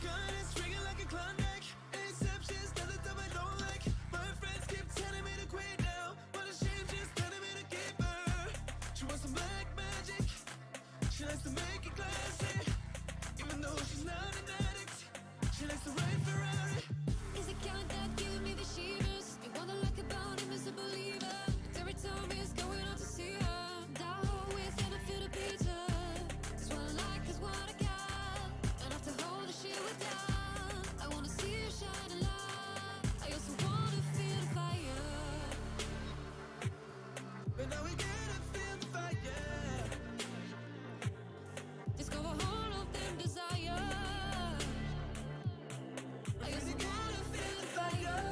the kindness, ringing like a Klondike. Exceptions, nothing that I don't like. My friends keep telling me to quit now, but shame just telling me to keep her. She wants some black magic. She likes to make it classy, even though she's not an addict. She likes to ride Ferrari. Is it count that giving me the shivers? You wanna like about him as a believer. Every time he's going out to see her, that always never feel the pizza. This what I like is what I got, and after all the shit we've done, I wanna see you shine a light. I also wanna feel the fire, But now we gotta feel the fire. discover all of them desire. I also wanna feel the fire.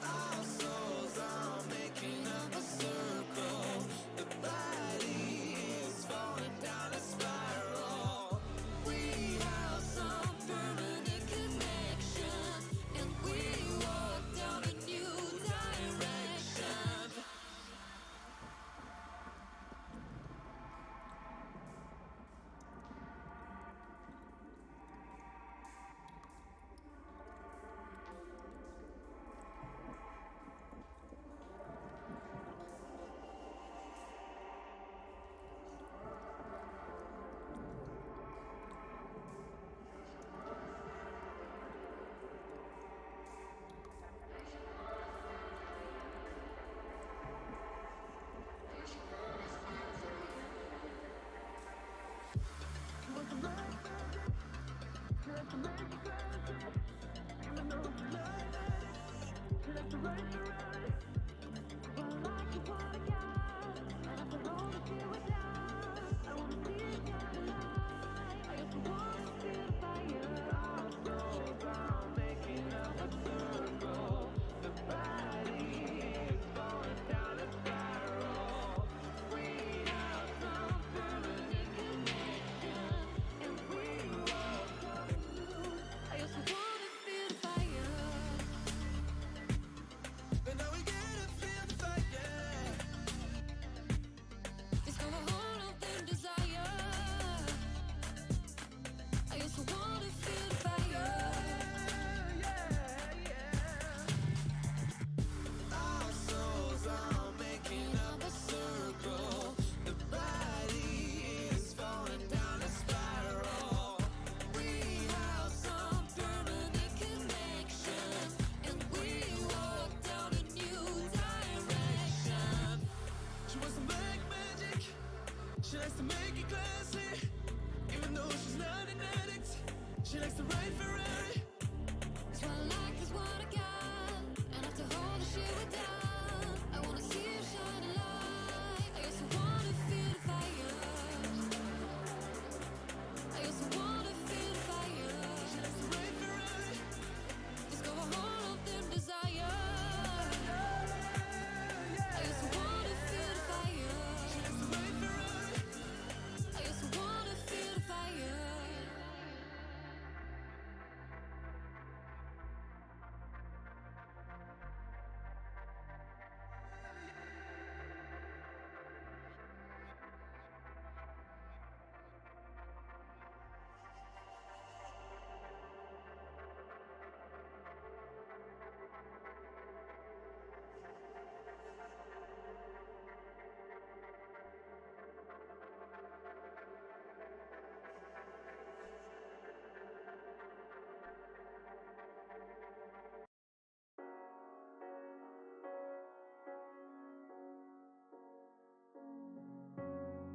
Our souls are making up a circle. The body is falling down a spiral. We have some permanent connection, and we walk down a new direction. I also wanna feel the fire. But now we gotta feel the fire. Discover all of them desire. I also wanna feel the fire. Our souls are making up a circle. The body is falling down a spiral. We have some permanent connection, and we walk down a new direction. She wants some black magic. She likes to make it classy, even though she's not an addict. She likes to ride Ferrari. This what I like is what I got, and after all the shit we've done, I wanna see you shine a light. I also wanna feel the fire. I also wanna feel the fire. She likes to ride Ferrari. Discover all of them desire. I also wanna feel the fire. She likes to ride Ferrari. I also wanna feel the fire.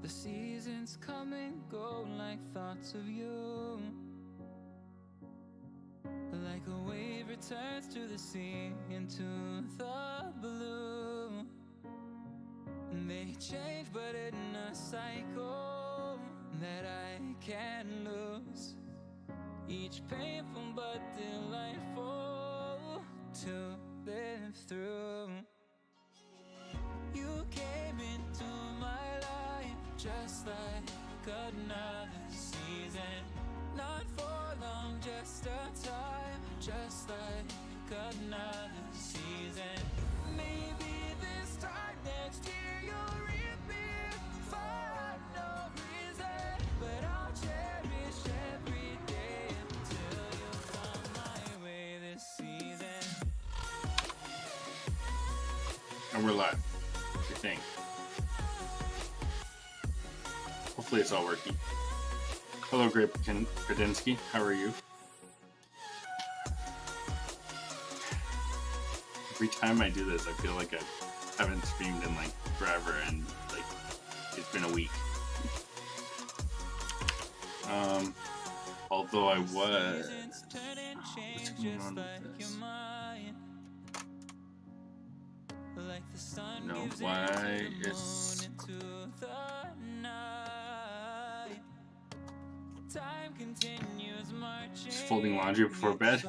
The seasons come and go like thoughts of you. Like a wave returns to the sea into the blue. They change but in a cycle that I can't lose. Each painful but delightful to live through. You came into my life just like another season. Not for long, just a time, just like another season. Maybe this time next year you'll reappear for no reason. And we're live, I think. Hopefully it's all working. Hello, Grape Kredinsky. How are you? Every time I do this, I feel like I haven't streamed in like forever, and like it's been a week. Although I was. What's going on with this? No, why is just folding laundry before bed?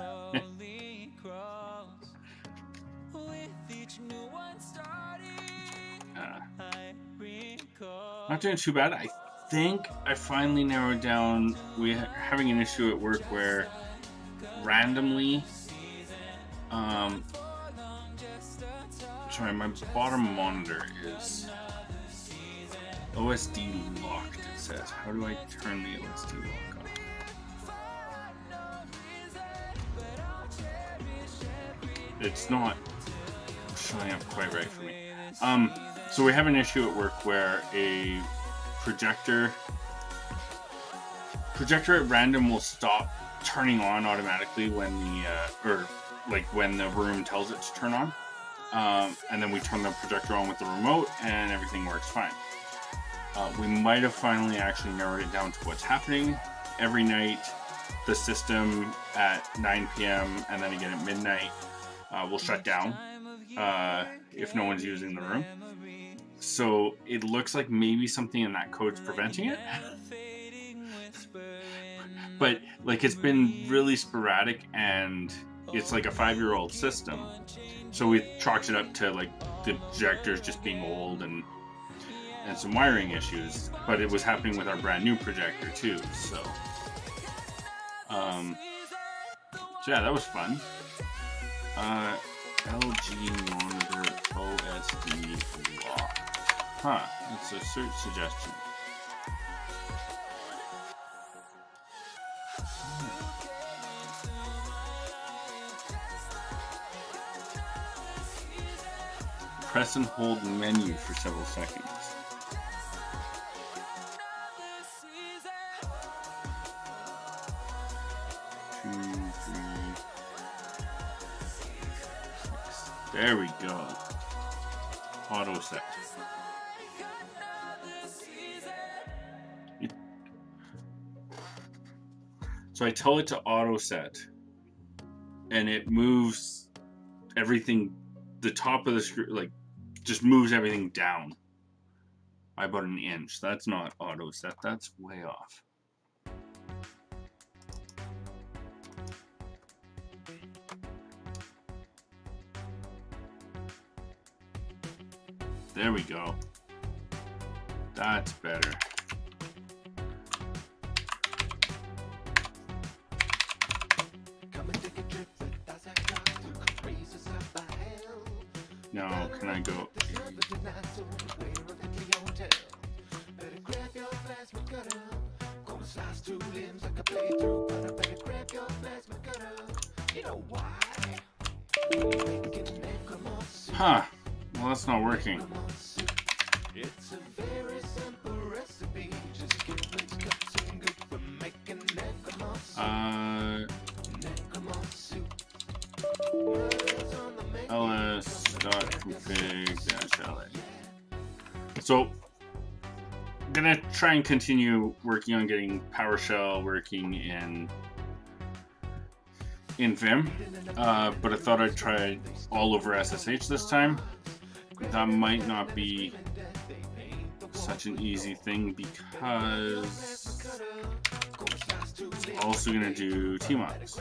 Not doing too bad. I think I finally narrowed down. We're having an issue at work where randomly, sorry, my bottom monitor is OSD locked, it says. How do I turn the OSD lock off? It's not showing up quite right for me. So we have an issue at work where a projector at random will stop turning on automatically when when the room tells it to turn on. And then we turn the projector on with the remote and everything works fine. We might have finally actually narrowed it down to what's happening. Every night, the system at 9 p.m. and then again at midnight will shut down if no one's using the room. So it looks like maybe something in that code's preventing it. But like it's been really sporadic, and it's like a 5-year-old system. So we chalked it up to like the projectors just being old and some wiring issues. But it was happening with our brand new projector too. So yeah, that was fun. LG monitor OSD lock. Huh, that's a search suggestion. Press and hold menu for several seconds. There we go. Auto set. So I tell it to auto set, and it moves everything, the top of the screen, like just moves everything down by about an inch. That's not auto set, that's way off. There we go. That's better. Now, can I go? Huh. Well, that's not working. It's a very simple recipe. Just give it cups and good for making ls.config-la. So, I'm gonna try and continue working on getting PowerShell working in Vim, but I thought I'd try all over SSH this time. That might not be such an easy thing because it's also going to do tmux.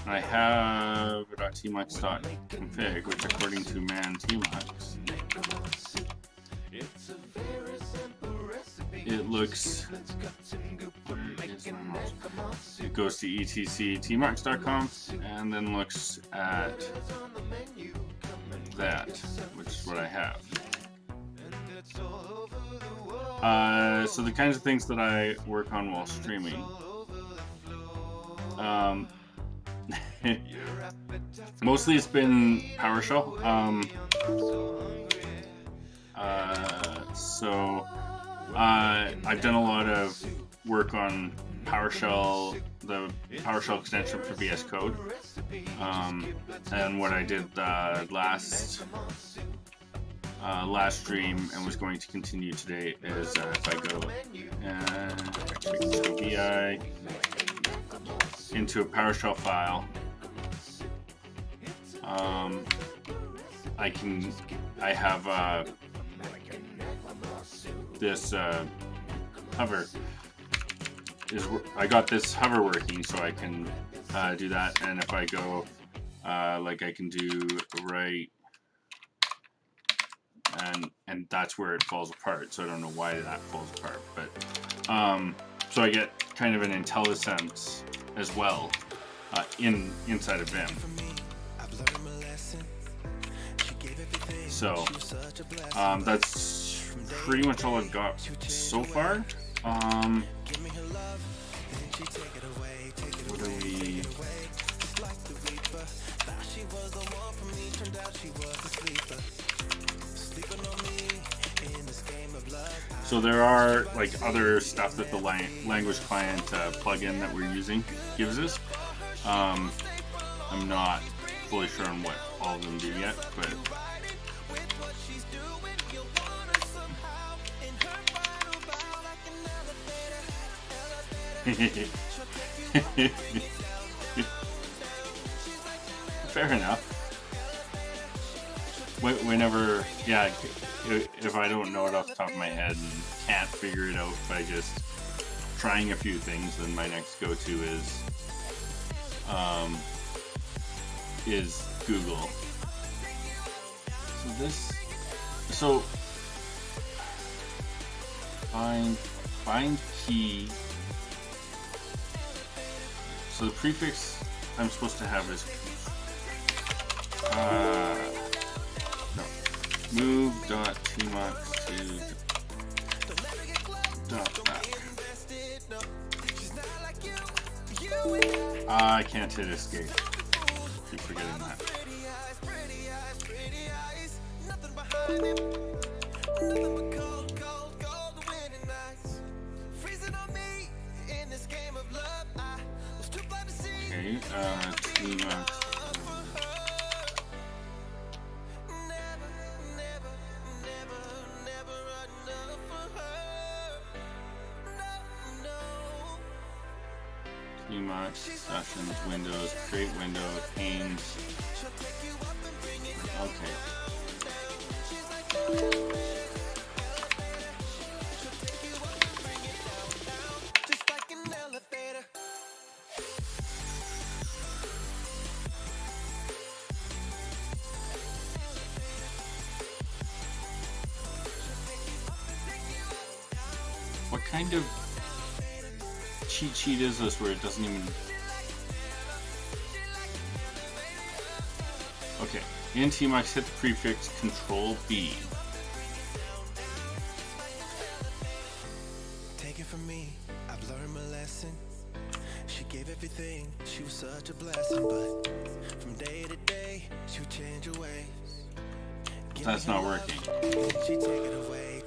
I have .tmux.config, which according to man tmux, it looks, it goes to etc.tmux.com and then looks at that, which is what I have. So the kinds of things that I work on while streaming. Mostly it's been PowerShell. I've done a lot of work on PowerShell, the PowerShell extension for VS Code. And what I did last stream and was going to continue today is if I go VI into a PowerShell file, I have this hover I got this hover working, so I can do that. And if I go like I can do right, and that's where it falls apart. So I don't know why that falls apart, but so I get kind of an IntelliSense as well inside of Vim. So that's pretty much all I've got so far. What are we? So there are like other stuff that the language client plugin that we're using gives us. I'm not fully sure on what all of them do yet, but fair enough. Whenever, yeah, if I don't know it off the top of my head and can't figure it out by just trying a few things, then my next go-to is Google. So find key. So the prefix I'm supposed to have is move.tmux to .back. I can't hit escape. Keep forgetting that. Okay, tmux. Tmux, sessions, windows, create window, panes. Okay. What kind of cheat sheet is this where it doesn't even... Okay, in tmux, hit the prefix Control B. Take it from me, I've learned my lesson. She gave everything, she was such a blessing, but from day to day, she would change her ways. That's not working. She take it away.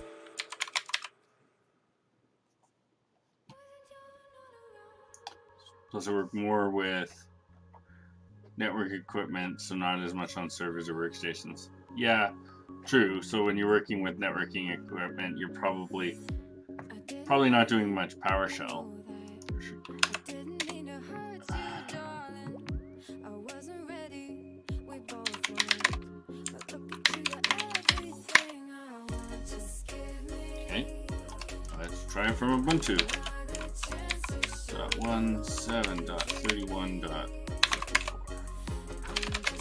Plus I work more with network equipment, so not as much on servers or workstations. Yeah, true. So when you're working with networking equipment, you're probably not doing much PowerShell. Okay, let's try it from Ubuntu. 1.7.31.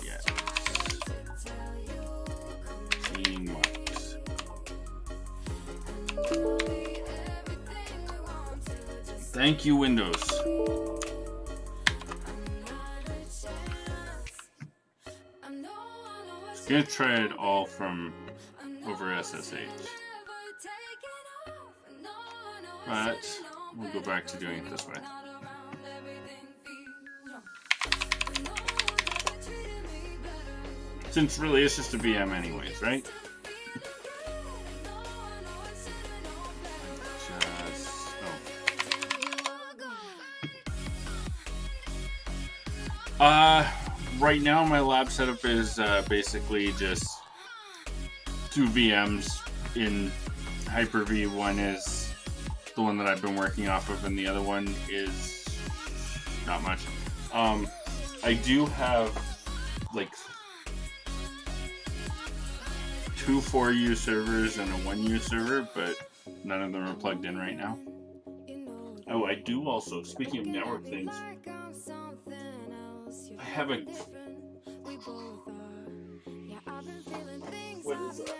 Yes. Tmux. Thank you, Windows. Just gonna try it all from over SSH. But we'll go back to doing it this way. Since really it's just a VM anyways, right? Right now my lab setup is basically just 2 VMs in Hyper-V. One is the one that I've been working off of, and the other one is not much. I do have like 2 4U servers and a 1U server, but none of them are plugged in right now. Oh, I do also, speaking of network things, I have a, what is that?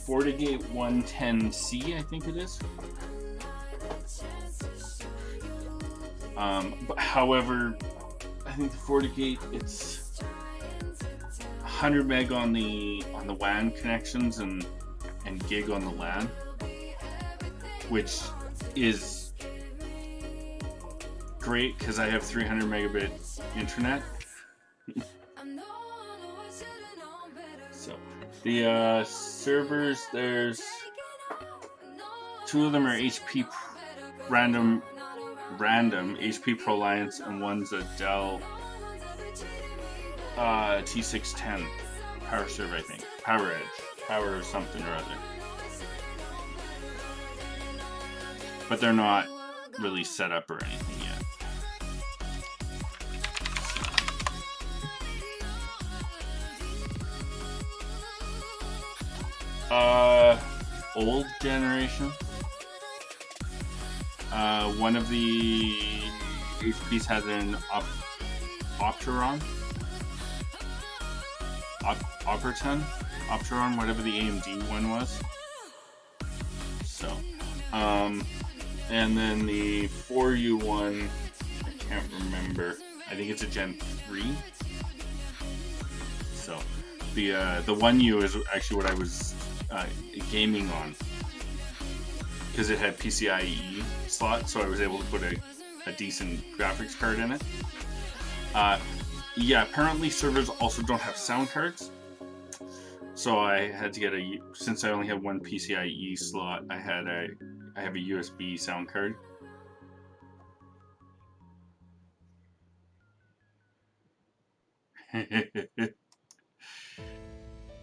FortiGate 110C, I think it is. But however, I think the FortiGate, it's 100 meg on the WAN connections and gig on the LAN, which is great because I have 300 megabit internet. So the servers, there's 2 of them are HP random HP ProLiants, and one's a Dell T610 power server, I think. Power something or other. But they're not really set up or anything yet. Old generation. One of the HPs has an Opteron, whatever the AMD one was. So, and then the 4U one, I can't remember. I think it's a Gen 3. So, the 1U is actually what I was gaming on, because it had PCIe slot, so I was able to put a decent graphics card in it. Yeah, apparently servers also don't have sound cards, so I had to get since I only have one PCIe slot, I have a USB sound card.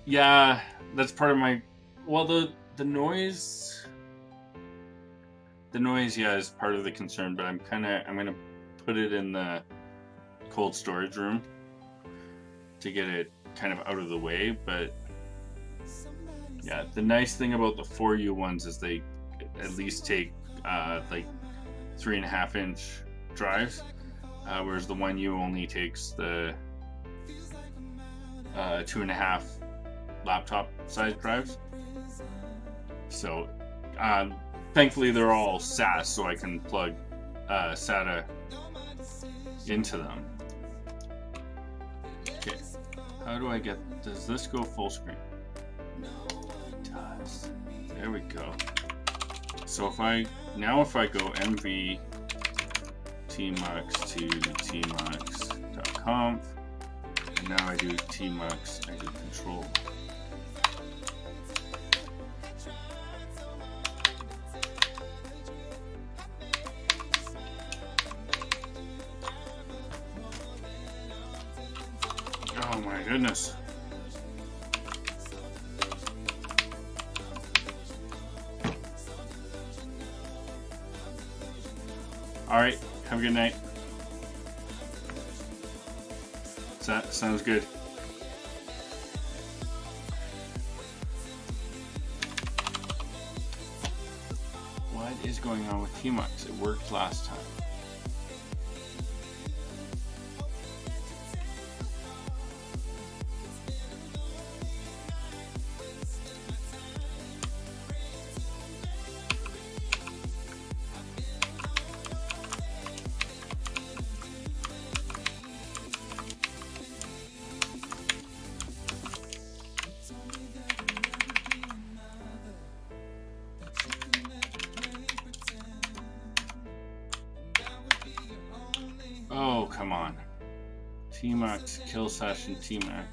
Yeah, that's part of my, well, the noise, yeah, is part of the concern, but I'm gonna put it in the cold storage room to get it kind of out of the way. But yeah, the nice thing about the 4U ones is they at least take like 3.5 inch drives, whereas the 1U only takes the 2.5 laptop size drives. So thankfully they're all SAS, so I can plug SATA into them. Okay, how do I does this go full screen? No, it does. There we go. So if I go mv tmux to tmux.conf, and now I do tmux, I do control. Oh my goodness. Alright, have a good night. That sounds good. What is going on with tmux? It worked last time. Oh, come on. tmux, kill session, tmux.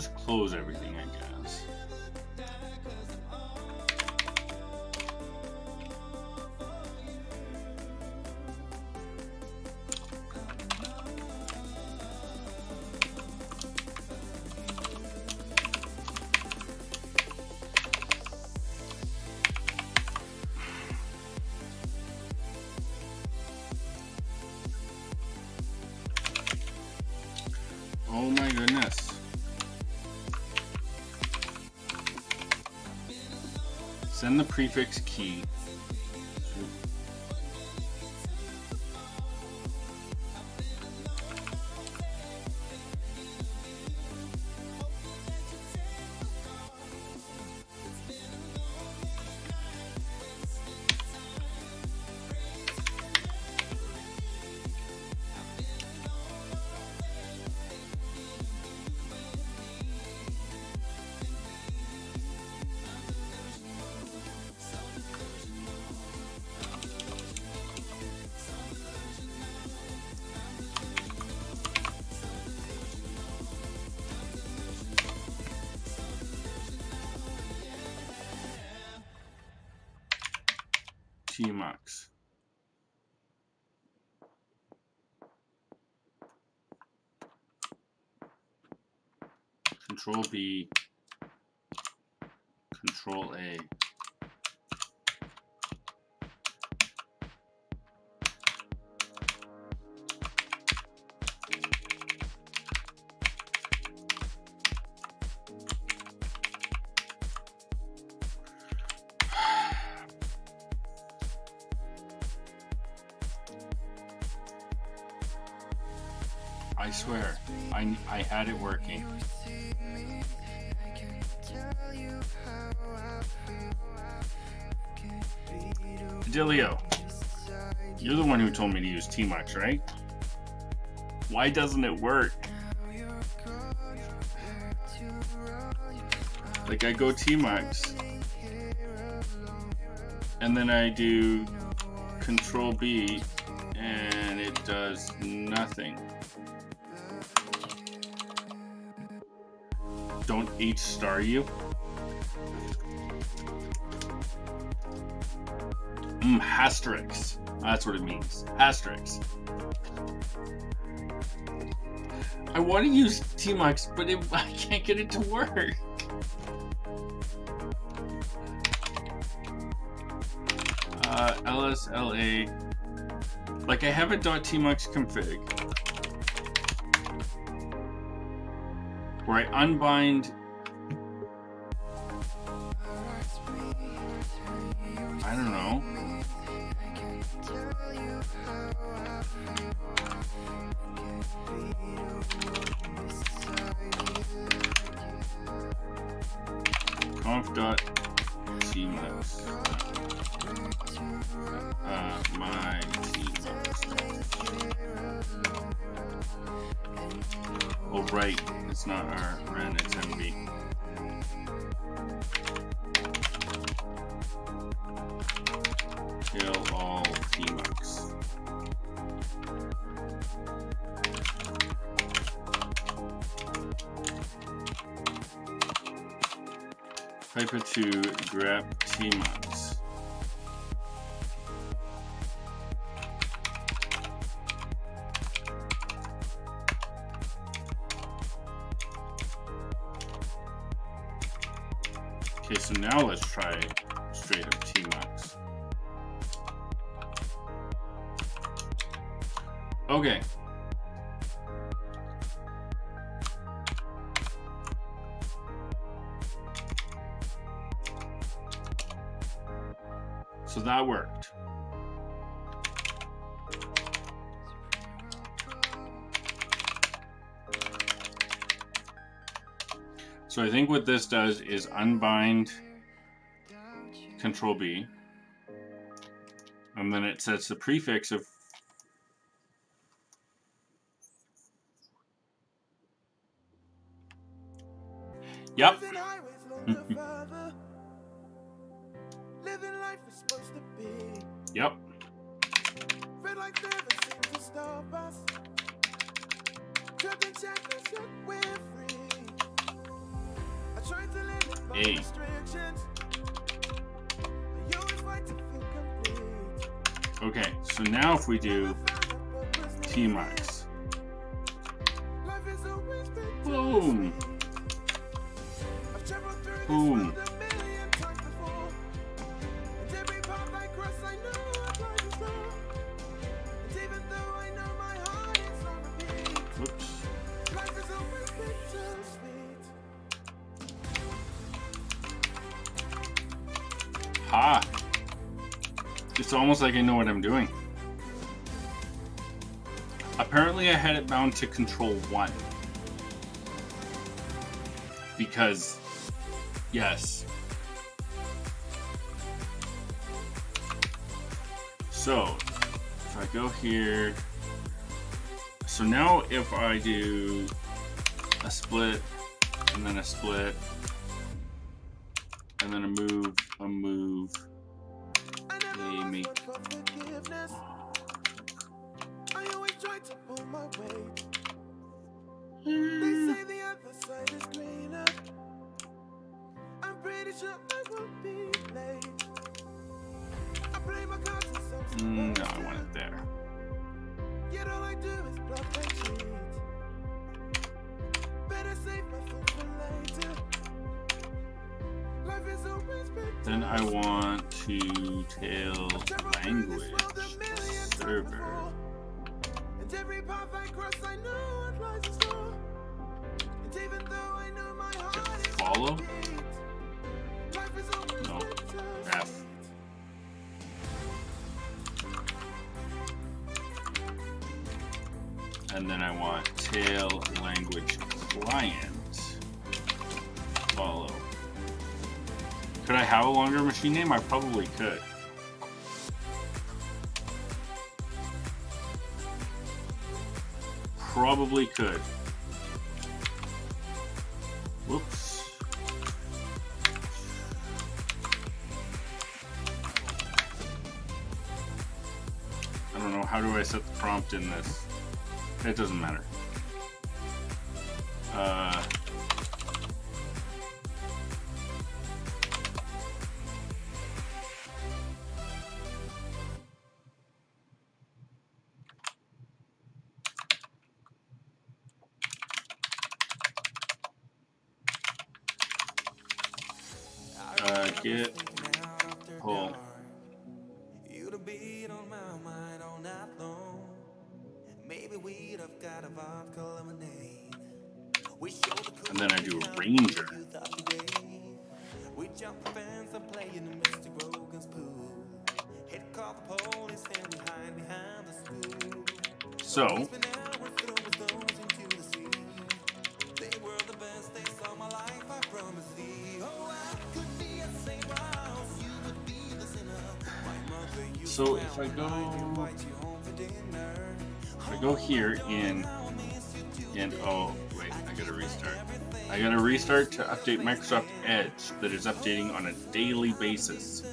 just close everything, I guess. Oh my goodness. Send the prefix key. Tmux. Control B, Control A. I swear, I had it working. Delio, you're the one who told me to use Tmux, right? Why doesn't it work? Like, I go Tmux, and then I do Control B, and it does nothing. Don't H star you. Hastrix. That's what it means. Hastrix. I want to use Tmux, but I can't get it to work. LSLA. Like, I have a .tmux config where I unbind. I don't know. Conf.tmux. My tmux. Oh, right. It's not our ren, it's MB. Kill all tmux. Pipe it to grep tmux. Okay, so now let's try straight up tmux. Okay. So that worked. So I think what this does is unbind Control B, and then it sets the prefix of yep. Living high with no father. Living life is supposed to be. Yep. Red lights never seem to stop us. Trapped in shackles, yet we're free. A. Okay, so now if we do Tmax, boom, boom. Whoops. Ha! It's almost like I know what I'm doing. Apparently I had it bound to control 1. Because, yes. So, if I go here, so now if I do a split, and then a split, and then a move, they make... I always try to pull my weight. They say the other side is greener. I'm pretty sure I won't be late. I play my cards and some no, I want it there. Yet all I do is bluff and cheat. Better save my food for later. Life is always Then I want to tail language server. And every path I cross, I know what lies in store. And even though I know my heart is Follow? life is always No. bittersweet. F. And then I want tail language client follow. Could I have a longer machine name? I probably could. Probably could. Whoops. I don't know. How do I set the prompt in this? It doesn't matter. Get pull. You'd have been on my mind all night long. Maybe we'd have got a vodka lemonade. And then I do a ranger. We jump the fence and play in the Mr. Grogan's pool. Hit call the police and we hide behind the school. So We're throwing stones into the sea. They were the best days of my life, I promise thee. Oh, I could be a saint house. You would be the sinner. My mother used So to if I go invite you home for dinner. if I go here in oh wait, I gotta restart. I gotta restart to update Microsoft Edge that is updating on a daily basis.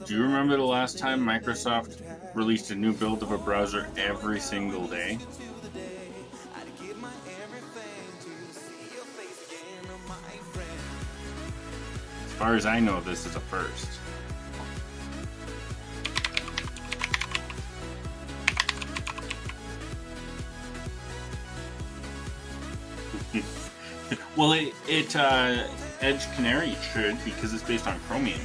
Do you remember the last time Microsoft released a new build of a browser every single day? As far as I know, this is a first. Well, Edge Canary should, because it's based on Chromium.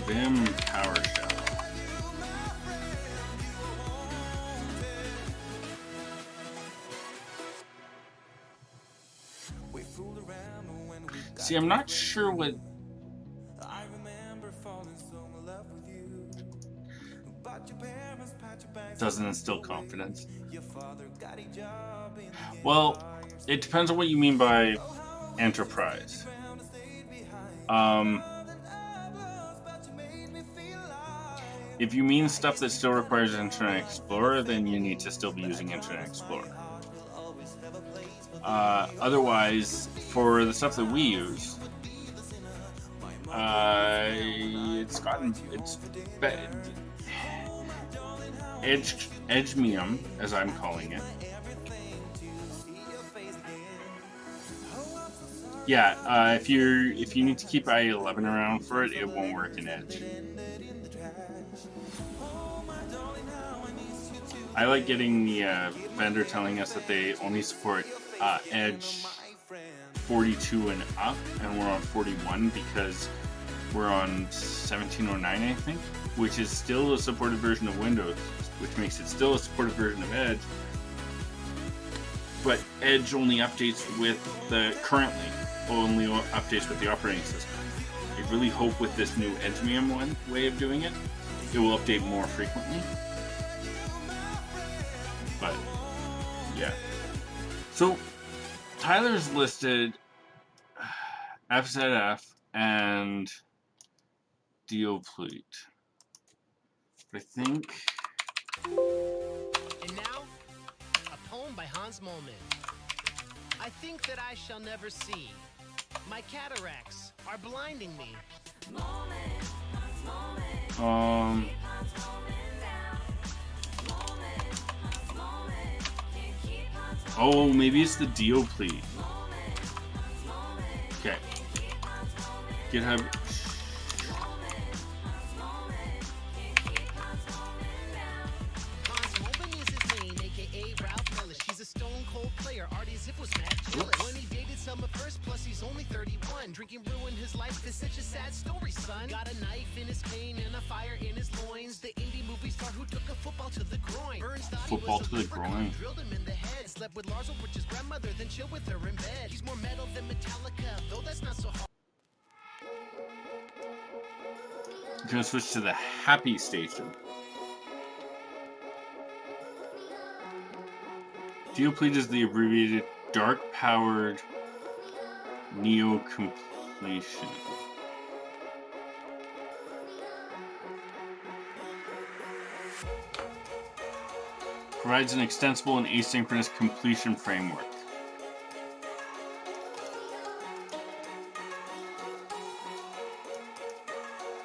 Vim PowerShell. See, I'm not sure what. I remember falling so in love with you. But your parents pat your back. Doesn't instill confidence. Your father got a job in the Well, it depends on what you mean by enterprise. If you mean stuff that still requires Internet Explorer, then you need to still be using Internet Explorer. Otherwise, for the stuff that we use, Edgemium, as I'm calling it, Yeah, if you need to keep IE11 around for it, it won't work in Edge. I like getting the vendor telling us that they only support Edge 42 and up, and we're on 41 because we're on 1709, I think, which is still a supported version of Windows, which makes it still a supported version of Edge. But Edge only updates with currently only updates with the operating system. I really hope with this new Edgemium way of doing it, it will update more frequently. But yeah, so Tyler's listed FZF and Dioplete. I think. And now, a poem by Hans Moleman. I think that I shall never see. My cataracts are blinding me. Oh, maybe it's the Dioplete. Okay. GitHub. Hans Moleman is his name, aka Ralph Ellis. He's a stone cold player. Artie's hip was mad jealous. When he dated Summer first, plus he's only 31. Drinking ruined his life, it's such a sad story, son. Got a knife in his cane and a fire in his loins. The indie movie star who took a football to the groin. Burns thought Football he was to a the leprechaun, groin. drilled him in the head. Slept with Lars Ulrich's grandmother, then chilled with her in bed. He's more metal than Metallica, though that's not so hard. I'm gonna switch to the Happy Station. Dioplete is the abbreviated dark-powered neo-completion. Provides an extensible and asynchronous completion framework.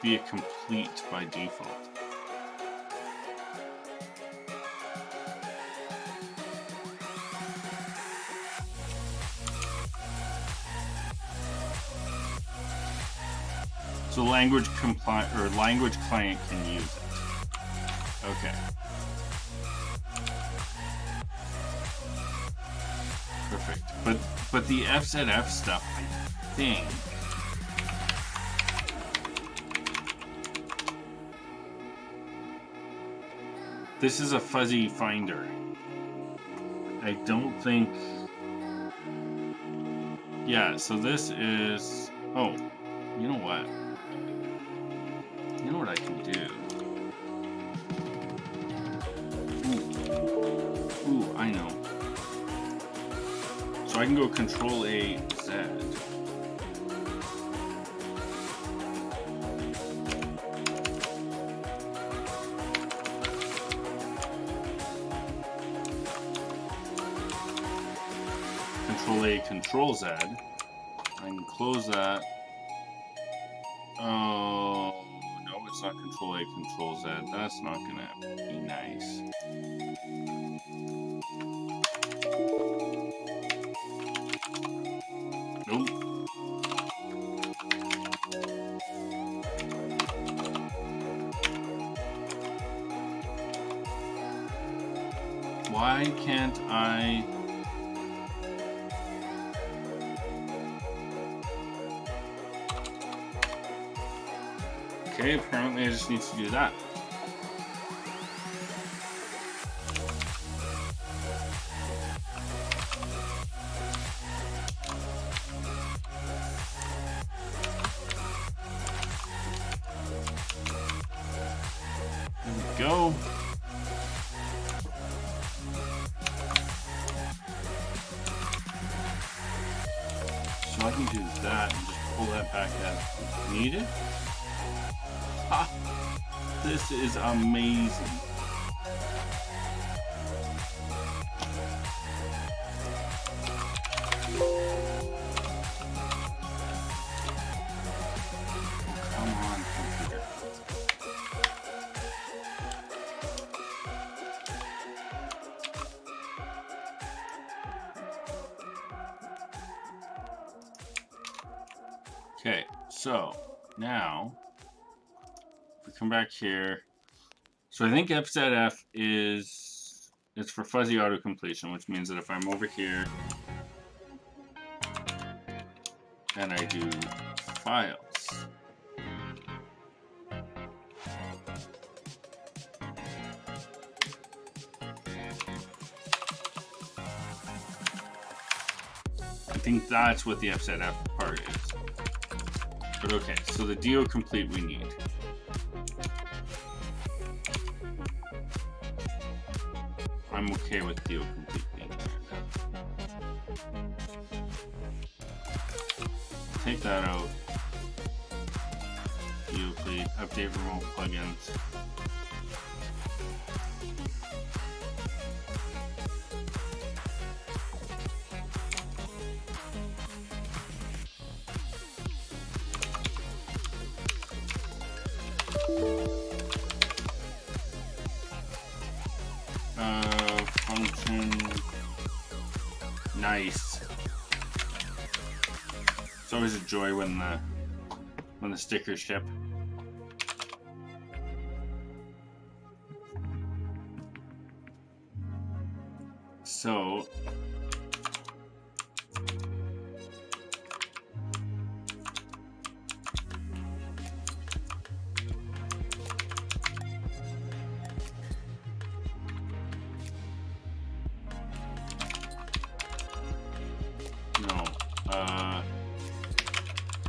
Be a complete by default. So language client can use it. Okay. Perfect. But the FZF stuff, I think. This is a fuzzy finder. I don't think. Yeah, so this is. Oh, you know what? You know what I can do? Ooh, I know. So I can go Control A Z. Control A, Control Z. I can close that. Oh, no, it's not Control A, Control Z. That's not gonna be nice. Nope. Why can't I? Okay, apparently I just need to do that. There we go. So I can do that and just pull that back as needed. Ah, this is amazing. Come on, computer. So now, if we come back here, so I think FZF it's for fuzzy auto completion, which means that if I'm over here and I do files, I think that's what the FZF part is. But okay, so the DO complete we need. I'm okay with DO complete being there. Take that out. DO complete, update remote plugins. Function. Nice. It's always a joy when the stickers ship. So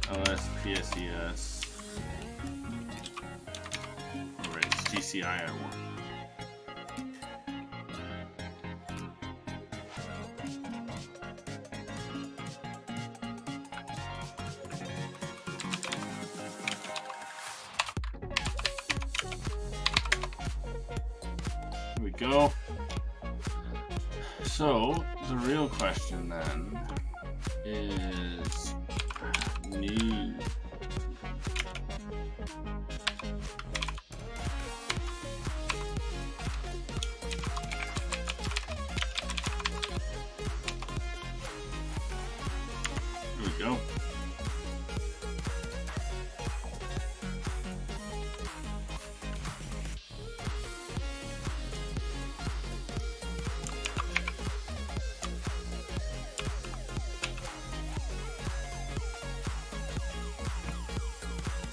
LSPSES. Alright, it's GCI I want. Here we go. So, the real question then is new. Here we go.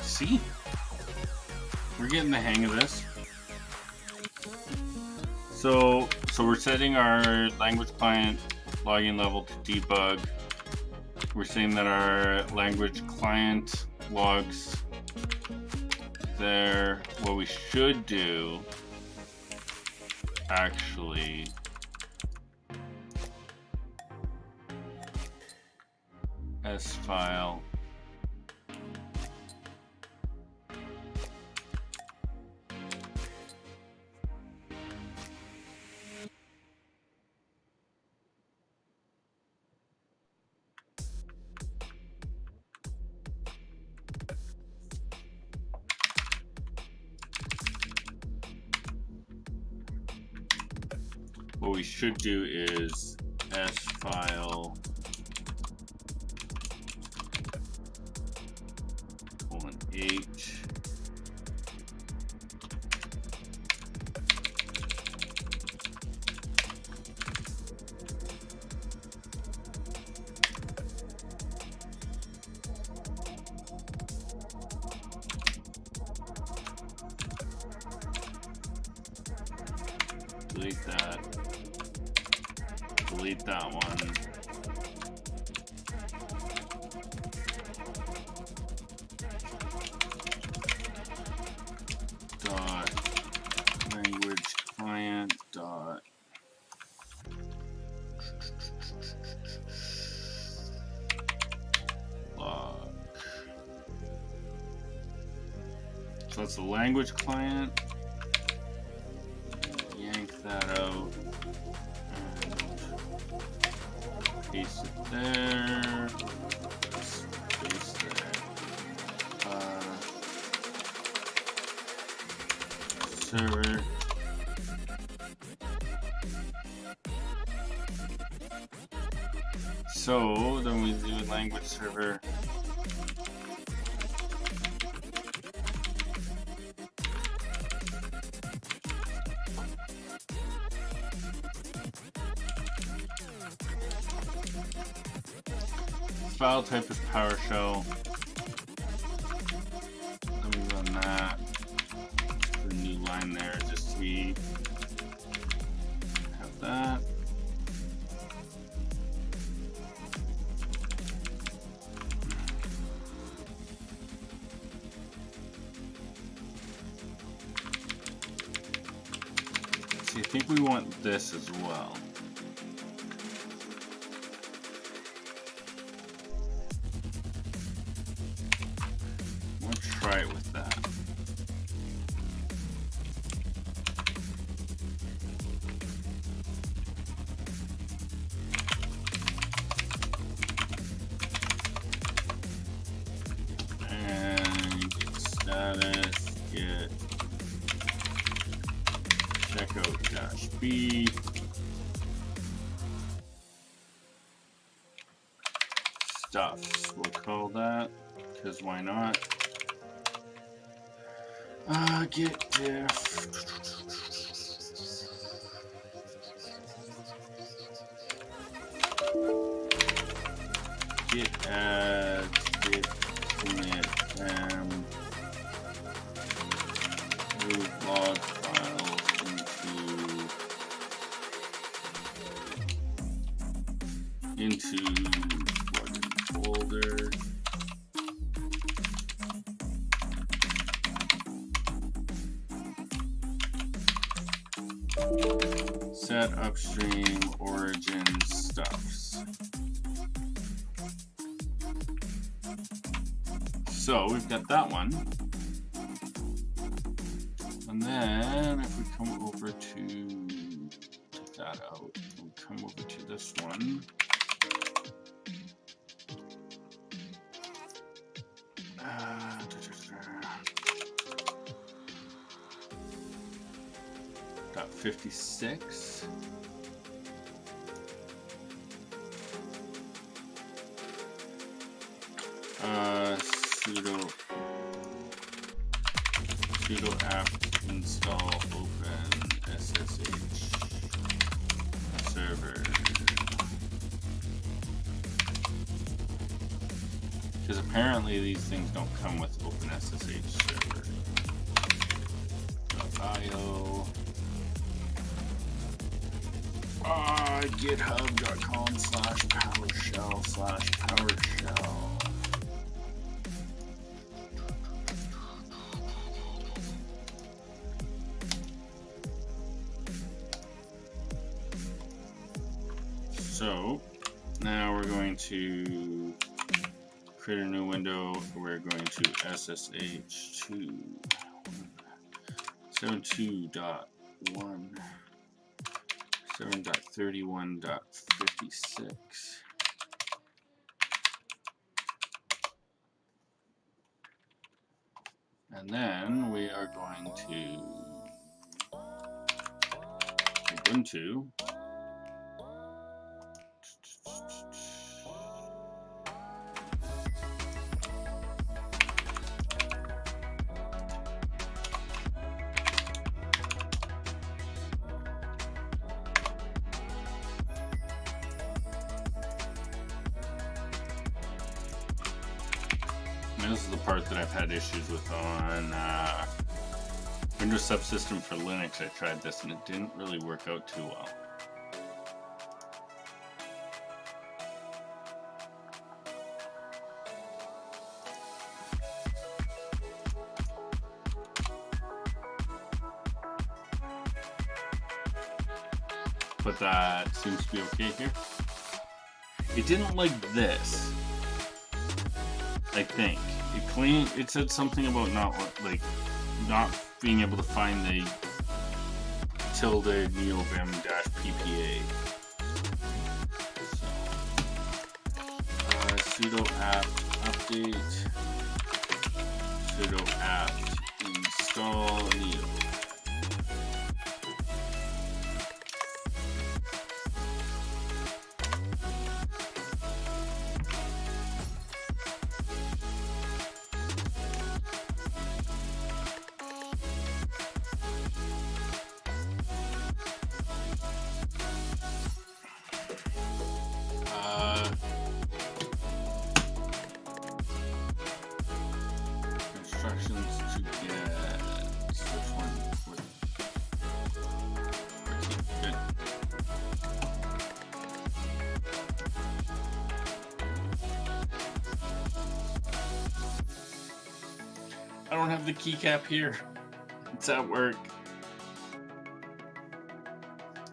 See? We're getting the hang of this. So we're setting our language client login level to debug. We're saying that our language client logs there. What we should do actually S file what we should do is S file :H delete that. Delete that one. Dot language client dot log. So that's the language client. Yank that out. Paste it there. Paste there. Server. So then we do language server. file type is PowerShell. Let me run that. Put a new line there just so we have that. See, I think we want this as well. Let's try it with that. And get status, get checkout-b. Stuffs, we'll call that, because why not? Get diff. Get ads, get commit, move log files into plugin folder. Set upstream origin stuffs. So we've got that one. And then if we come over to take that out, we come over to this one. Got 56. Sudo apt install open SSH server. Because apparently these things don't come with OpenSSH server. .io. GitHub.com/PowerShell/PowerShell. So now we're going to create a new window. We're going to SSH to 72.1 7.31.56. And then we are going to Ubuntu. This is the part that I've had issues with on Windows Subsystem for Linux. I tried this and it didn't really work out too well. But that seems to be okay here. It didn't like this, I think. It said something about not being able to find the tilde neovim-ppa. Sudo apt update, sudo apt install neo. instructions to get switch one with good. I don't have the keycap here. It's at work.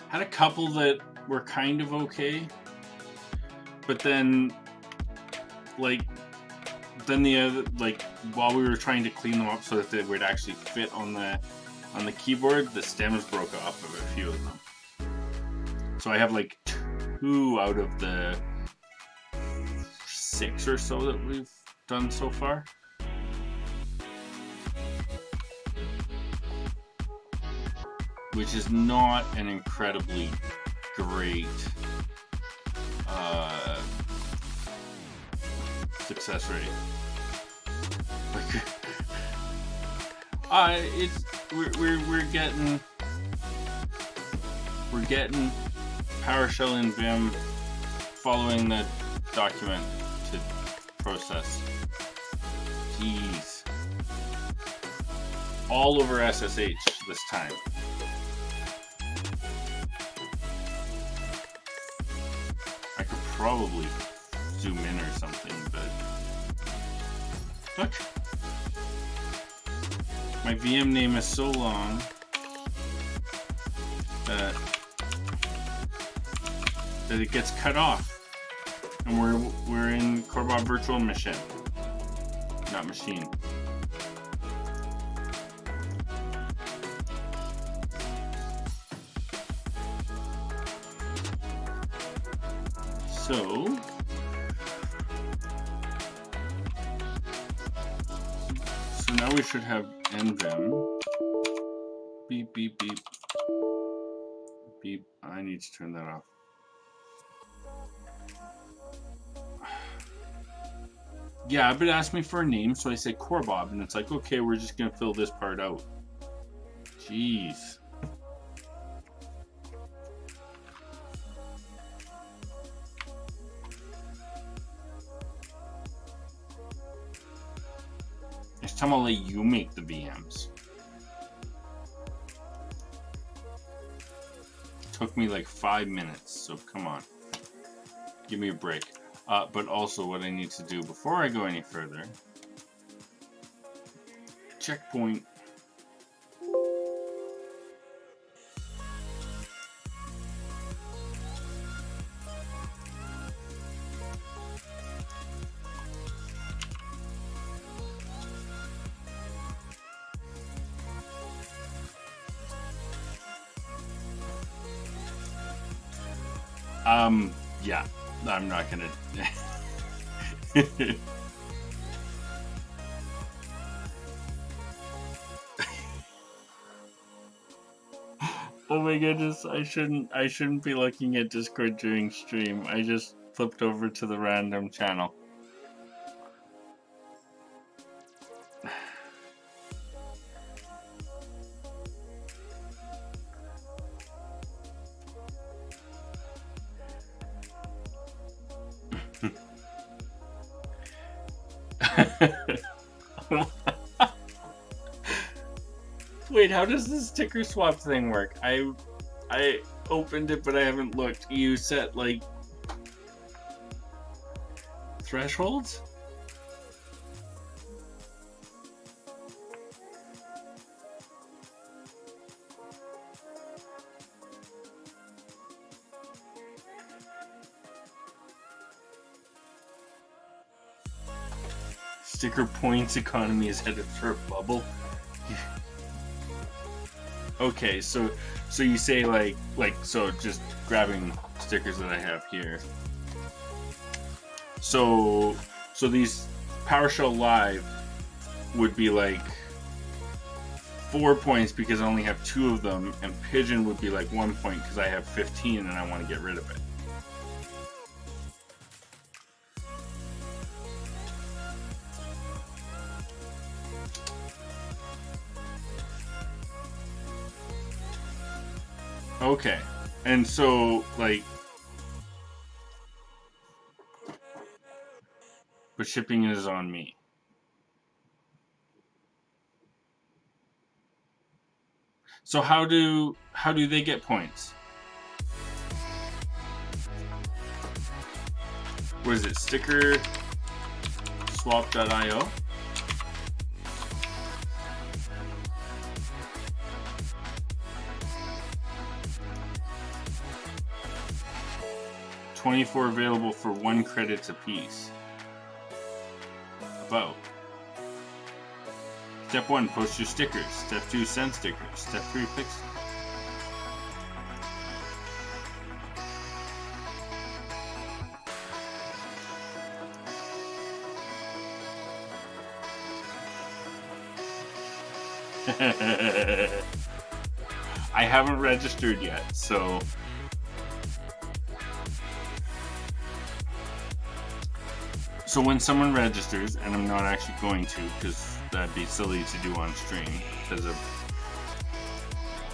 Had a couple that were kind of okay, but then the other, like, while we were trying to clean them up so that they would actually fit on the keyboard, the stems broke off of a few of them. So I have like 2 out of the 6 or so that we've done so far. Which is not an incredibly great success rate. Like, we're getting PowerShell and Vim following the document to process. Jeez. All over SSH this time. I could probably zoom in or something, but look. My VM name is so long that it gets cut off, and we're in Corebob Virtual Machine, not machine. So now we should have nvim. Beep, beep, beep. Beep. I need to turn that off. Yeah, but it asked me for a name, so I said Corebob, and it's like, okay, we're just gonna fill this part out. Jeez. Next time I'll let you make the VMs. Took me like 5 minutes, so come on. Give me a break. But also what I need to do before I go any further. Checkpoint. Yeah, I'm not gonna. Oh my goodness, I shouldn't be looking at Discord during stream. I just flipped over to the random channel. Wait, how does this sticker swap thing work? I opened it, but I haven't looked. You set like thresholds? Sticker points economy is headed for a bubble. Okay, so you say like so just grabbing stickers that I have here. So these PowerShell Live would be like 4 points because I only have 2 of them, and Pigeon would be like 1 point because I have 15 and I want to get rid of it. Okay, and so, like, but shipping is on me. So how do they get points? What is it? Sticker swap.io? $24 available for 1 credits apiece. About. Step 1, post your stickers. Step 2, send stickers. Step 3, fix. I haven't registered yet, so when someone registers, and I'm not actually going to, because that'd be silly to do on stream because of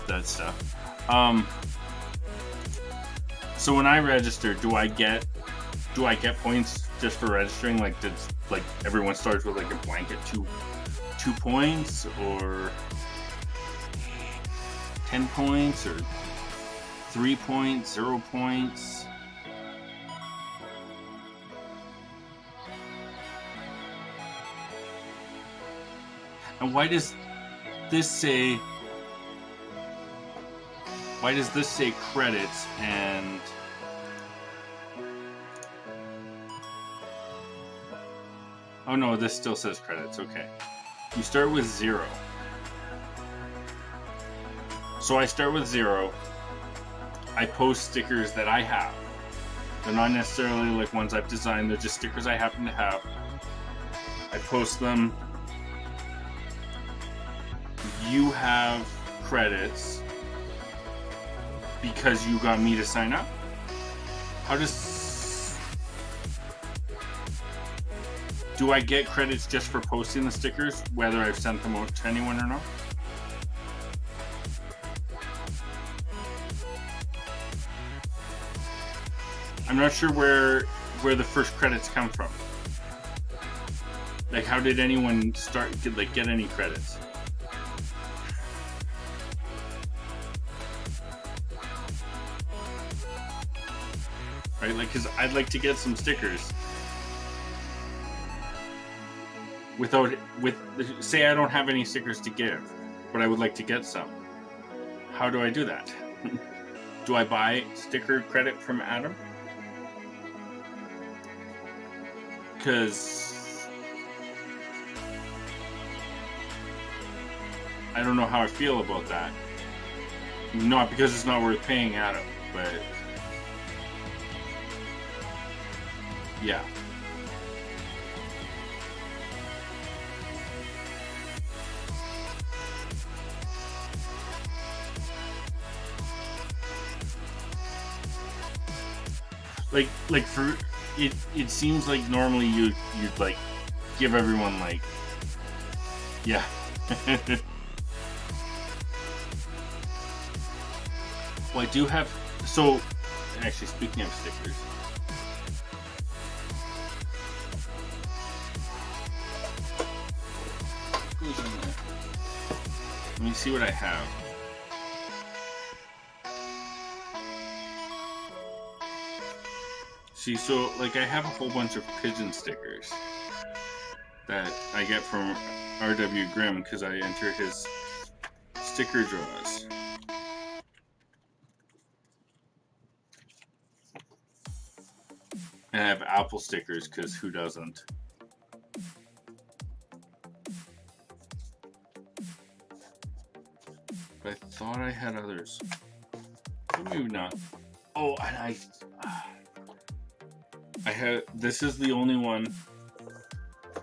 that stuff. So when I register, do I get points just for registering? Like, everyone starts with like a blanket 2 points, or 10 points, or 3 points, 0 points? And why does this say credits and oh no, this still says credits. Okay. You start with 0. So I start with 0. I post stickers that I have. They're not necessarily like ones I've designed, they're just stickers I happen to have. I post them. You have credits because you got me to sign up. Do I get credits just for posting the stickers, whether I've sent them out to anyone or not? I'm not sure where the first credits come from. Like, how did anyone get any credits? Right, like, because I'd like to get some stickers. Say I don't have any stickers to give, but I would like to get some. How do I do that? Do I buy sticker credit from Adam? Because I don't know how I feel about that. Not because it's not worth paying Adam, but yeah. Like for it seems like normally you'd like give everyone like, yeah. Well, I do have, so actually speaking of stickers, let me see what I have. See, so like I have a whole bunch of pigeon stickers that I get from RW Grimm because I enter his sticker draws. And I have Apple stickers because who doesn't? But I thought I had others. Maybe not. Oh, and I had, this is the only one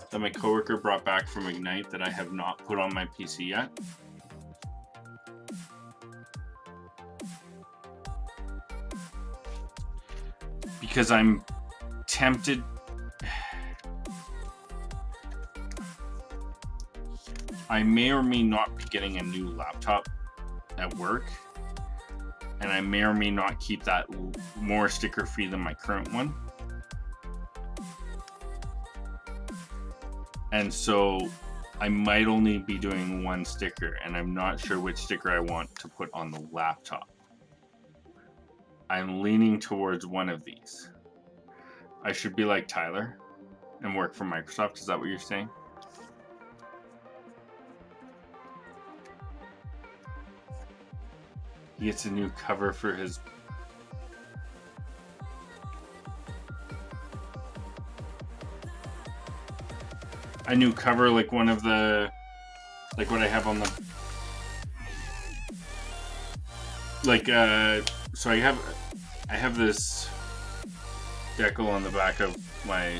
that my coworker brought back from Ignite that I have not put on my PC yet. Because I'm tempted. I may or may not be getting a new laptop at work. And I may or may not keep that more sticker free than my current one. And so I might only be doing one sticker, and I'm not sure which sticker I want to put on the laptop. I'm leaning towards one of these. I should be like Tyler and work for Microsoft. Is that what you're saying? He gets a new cover for his... A new cover, like one of the... Like what I have on the... Like, so I have this decal on the back of my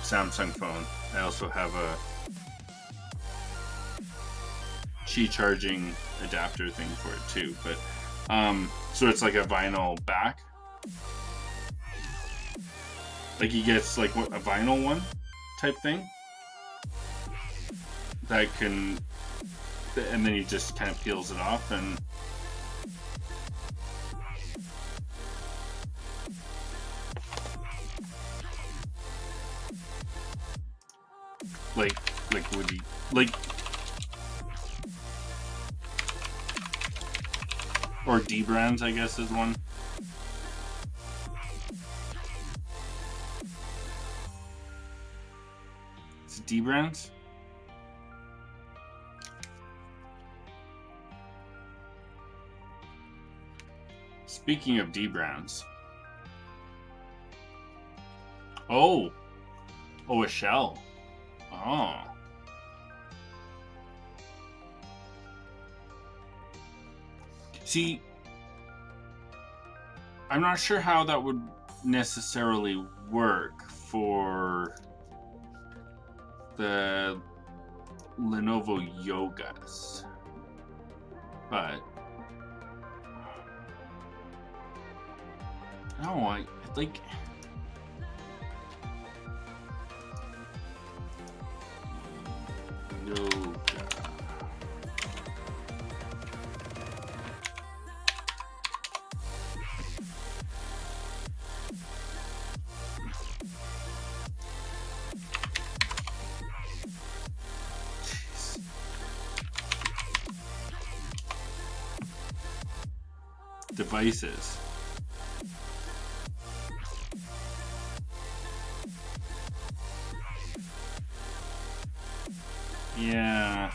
Samsung phone. I also have a Qi charging adapter thing for it too, but so it's like a vinyl back. Like he gets like a vinyl one type thing that can, and then he just kind of peels it off and like would he like, or Dbrand's, I guess, is one. Is it Dbrand's? Speaking of Dbrand's. Oh, a shell. Oh. See, I'm not sure how that would necessarily work for the Lenovo Yogas, but no, I like. Yoga. Devices. Yeah.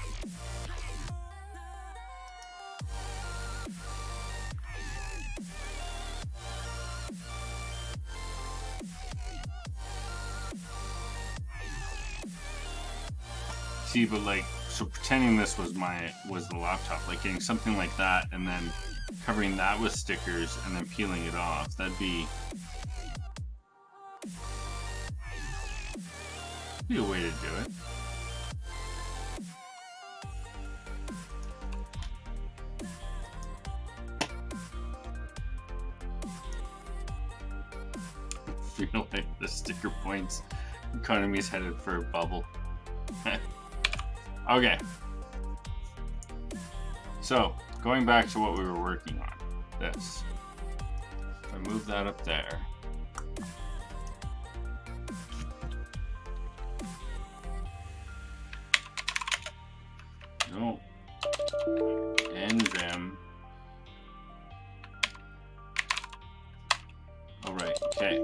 See, but like, so pretending this was the laptop, like getting something like that and then covering that with stickers and then peeling it off, that'd be a way to do it. I feel like the sticker points economy's headed for a bubble. Okay. So, going back to what we were working on. This. If I move that up there. No. NVim. Alright, okay.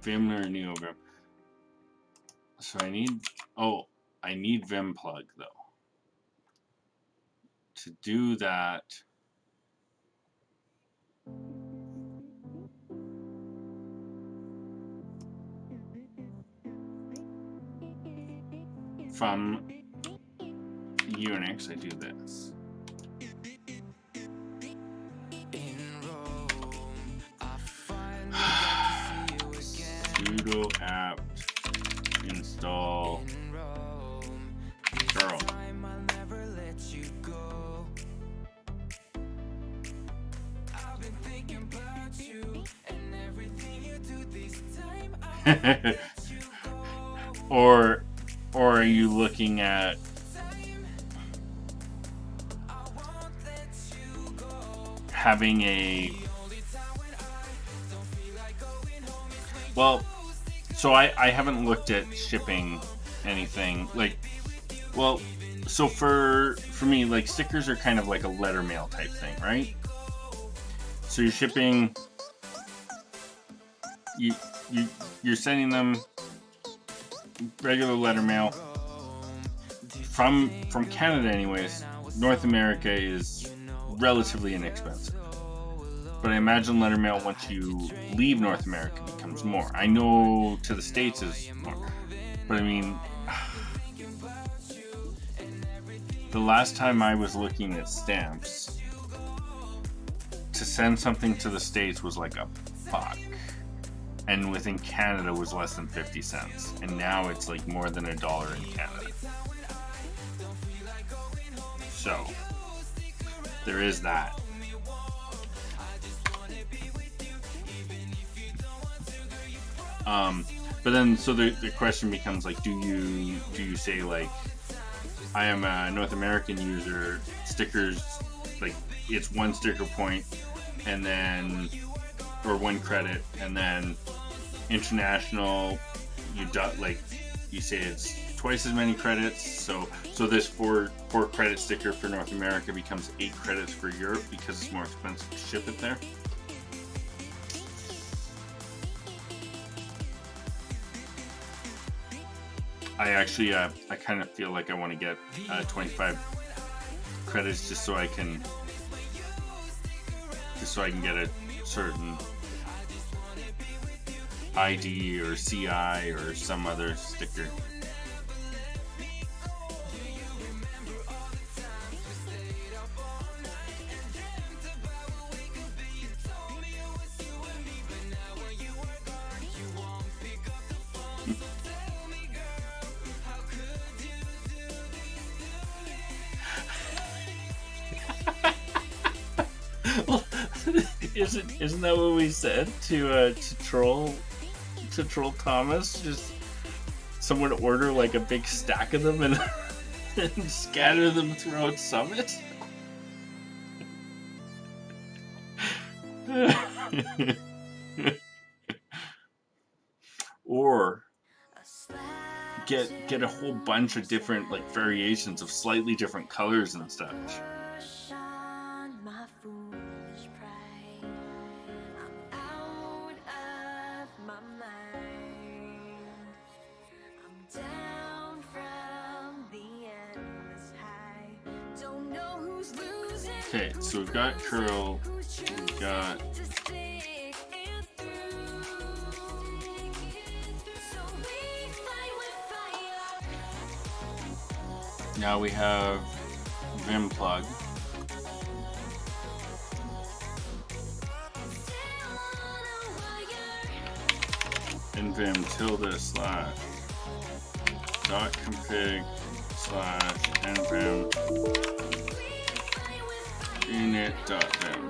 Vim or NeoVim. So I need Vim plug though. To do that, from Unix, I do this. Sudo apt install curl. or are you looking at having a, well, so I haven't looked at shipping anything. Like, well, so for me, like, stickers are kind of like a letter mail type thing, right? So you're shipping, you're sending them regular letter mail from Canada, anyways. North America is relatively inexpensive, but I imagine letter mail once you leave North America becomes more. I know to the States is more, but I mean, the last time I was looking at stamps, to send something to the States was like a buck, and within Canada was less than 50 cents, and now it's like more than $1 in Canada. So there is that. But then, so the question becomes like, do you say like, I am a North American user, stickers, like it's one sticker point, and then, or one credit, and then international, you say it's twice as many credits. So this four credit sticker for North America becomes 8 credits for Europe because it's more expensive to ship it there. I actually, I kind of feel like I want to get 25 credits just so I can get a certain ID or CI or some other sticker. Isn't that what we said to troll Thomas? Just someone order like a big stack of them and, and scatter them throughout Summit. Or get a whole bunch of different like variations of slightly different colors and such. Okay, so we've got curl, we've got now we have Vim plug. And Vim tilde slash dot config slash nvim init.vim.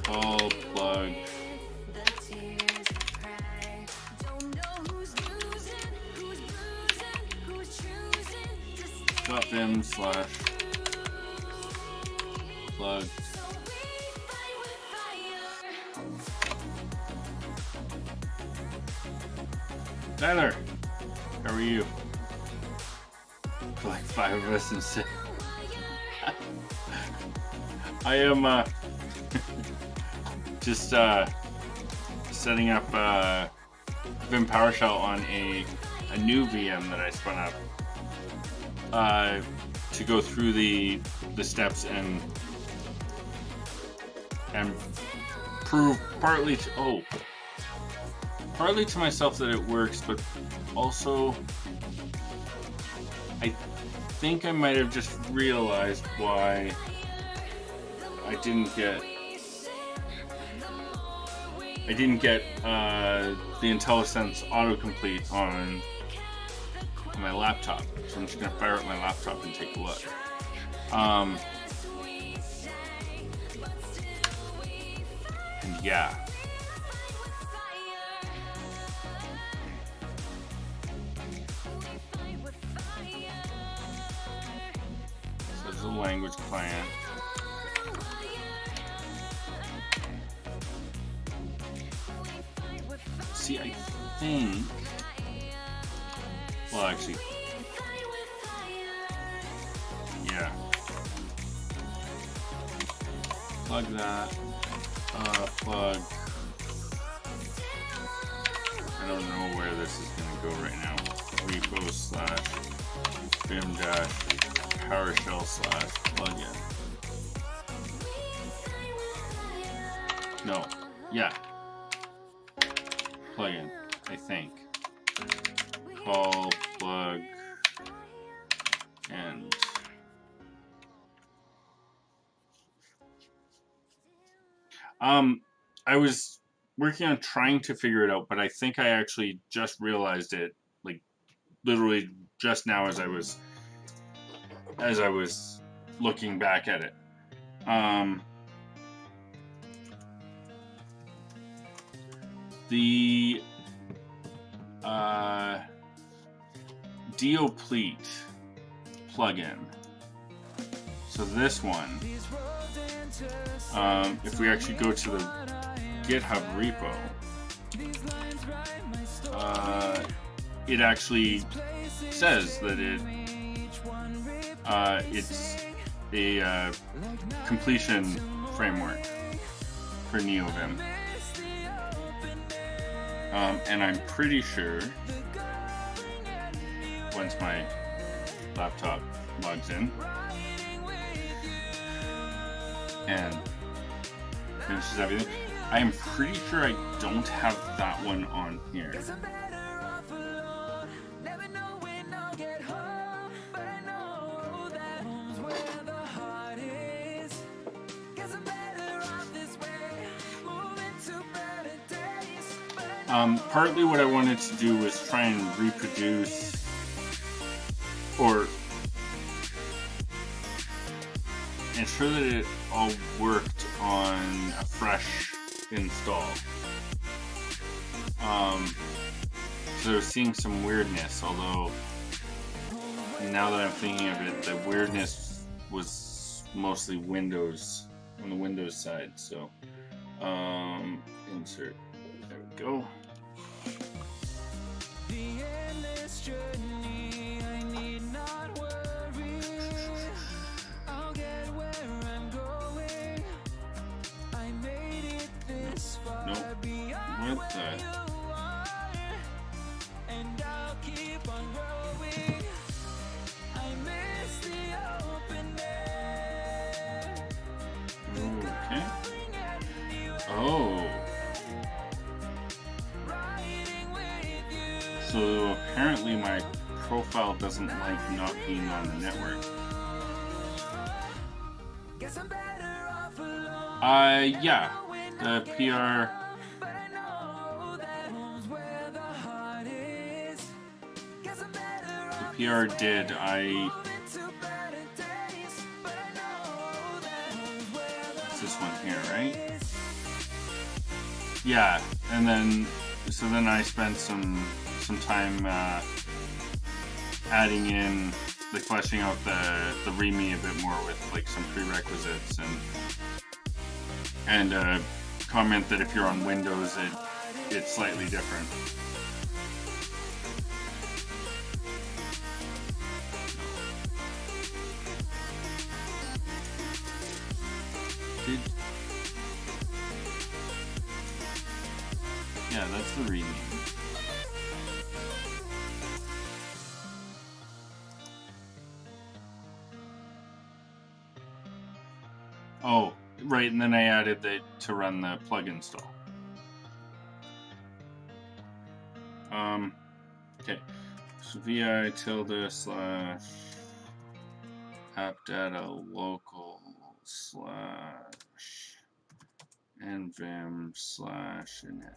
Call plug .vim slash plug. Tyler, how are you? Like 5 of us and 6. I am just setting up Vim PowerShell on a new VM that I spun up to go through the steps and prove partly to myself that it works, but also I think I might have just realized why I didn't get the IntelliSense autocomplete on my laptop. So I'm just gonna fire up my laptop and take a look. And yeah. So there's a language client. See, I think. Well, actually, yeah. Plug that. Plug. I don't know where this is going to go right now. Repo slash vim dash PowerShell slash plugin. No. Yeah. Plugin, I think. Call plug and I was working on trying to figure it out, but I think I actually just realized it, like literally just now as I was looking back at it. The Deoplete plugin. So this one, if we actually go to the GitHub repo, it actually says that it's a completion framework for NeoVim. And I'm pretty sure once my laptop logs in and finishes everything, I am pretty sure I don't have that one on here. Partly what I wanted to do was try and reproduce or ensure that it all worked on a fresh install. So I was seeing some weirdness, although now that I'm thinking of it, the weirdness was mostly Windows, on the Windows side. So insert, there we go. The endless journey, I need not worry. I'll get where I'm going. I made it this far. Nope. Beyond What the? where you are, and I'll keep on growing. I miss the open air. Okay. Oh. So apparently my profile doesn't like not being on the network. Yeah, the PR. The PR did. It's this one here, right? Yeah, and then so then I spent some time adding in, like fleshing out the README a bit more with like some prerequisites and comment that if you're on Windows it's slightly different. Yeah, that's the README. Oh, right, and then I added to run the plug install. Okay, so vi tilde slash appdata local slash nvim slash init.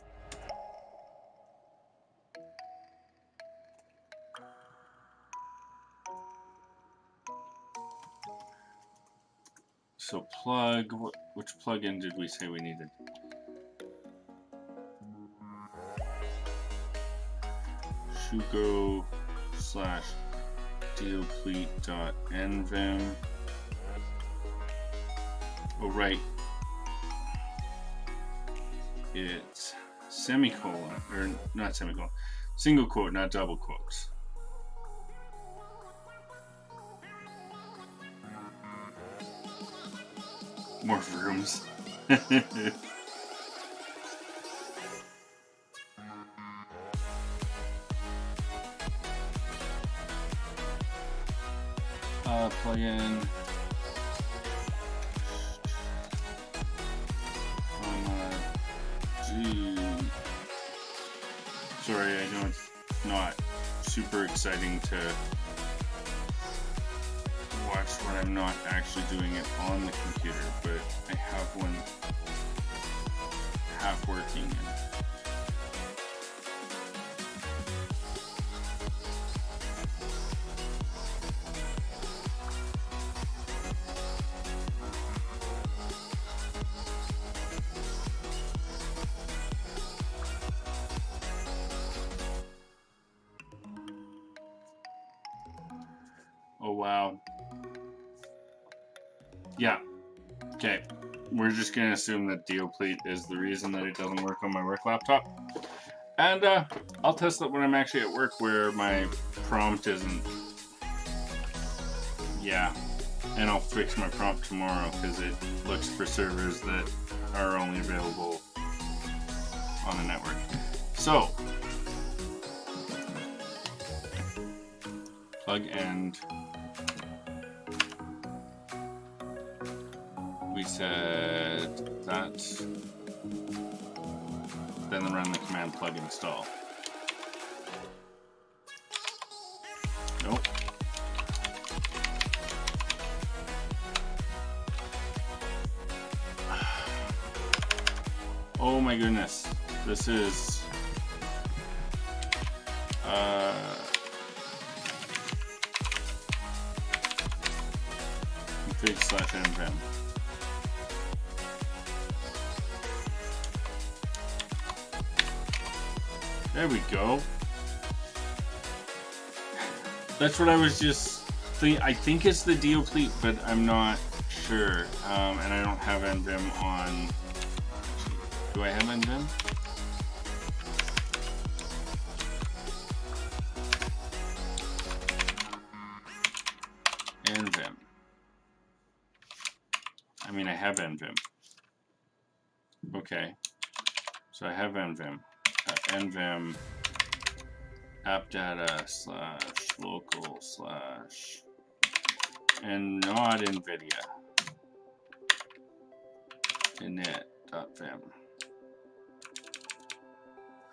So plug, which plugin did we say we needed? Shugo slash deoplete.nvim. Oh, right. It semicolon, or not semicolon, single quote, not double quotes. More rooms. Plug in. Sorry, I know it's not super exciting to watch when I'm not actually doing it on the computer, but I have one half working. Oh wow. Yeah. Okay. We're just gonna assume that Dioplete is the reason that it doesn't work on my work laptop. And I'll test that when I'm actually at work where my prompt isn't. Yeah. And I'll fix my prompt tomorrow because it looks for servers that are only available on the network. So, plug and we said that, then run the command plug install. Nope. Oh my goodness, this is config/nvim. There we go. That's what I was just thinking. I think it's the Dioplete, but I'm not sure. And I don't have nvim on. Do I have nvim? Nvim. I mean, I have nvim. Okay. So I have nvim. Nvim appdata/local/ and not NVIDIA. init.vim.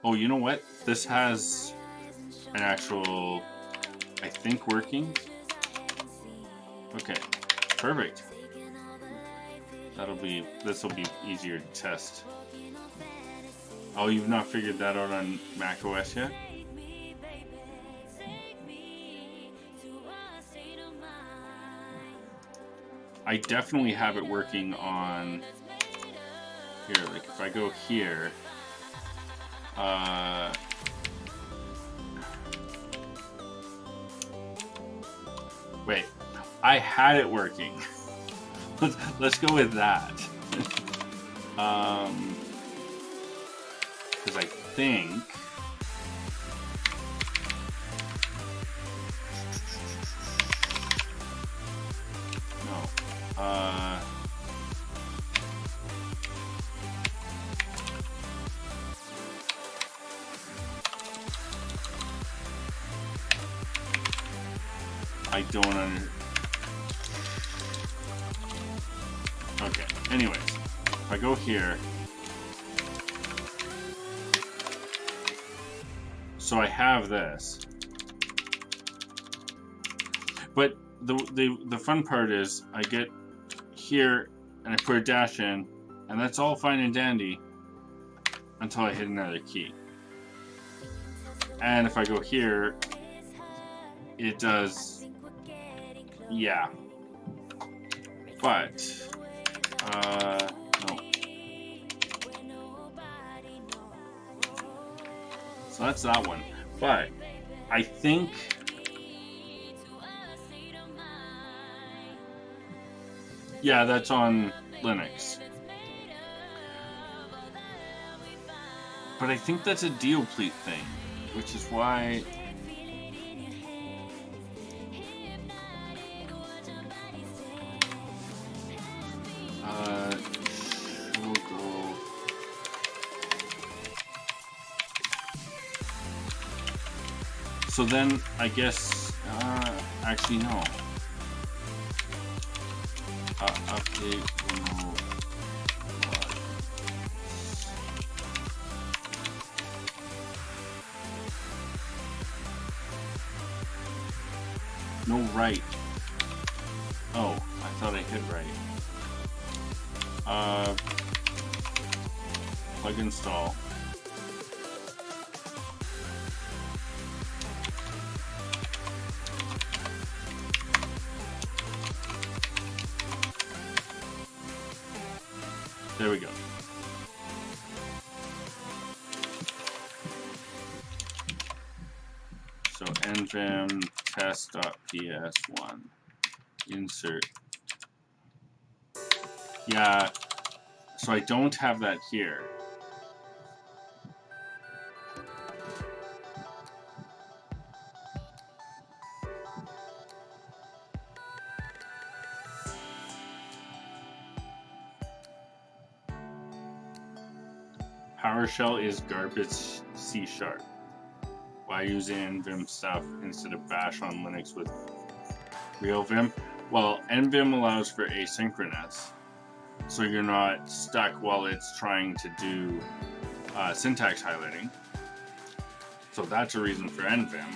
Oh, you know what? This has an actual, I think, working. Okay, perfect. This will be easier to test. Oh, you've not figured that out on Mac OS yet? I definitely have it working on here. Like if I go here, wait, I had it working. Let's go with that. Because I think I don't understand. Okay, anyways, if I go here, so I have this, but the fun part is I get here and I put a dash in, and that's all fine and dandy until I hit another key. And if I go here, it does, yeah, but no. So that's that one. But I think yeah, that's on Linux. But I think that's a Deoplete thing, which is why. We'll go. So then, I guess, actually no. Update remote. No right. Oh, I thought I hit right. Plug install. There we go. So nvim test.ps1 insert. Yeah, so I don't have that here. PowerShell is garbage C#. Why use nvim stuff instead of bash on Linux with real Vim? Well, nvim allows for asynchronous, so you're not stuck while it's trying to do syntax highlighting. So that's a reason for nvim.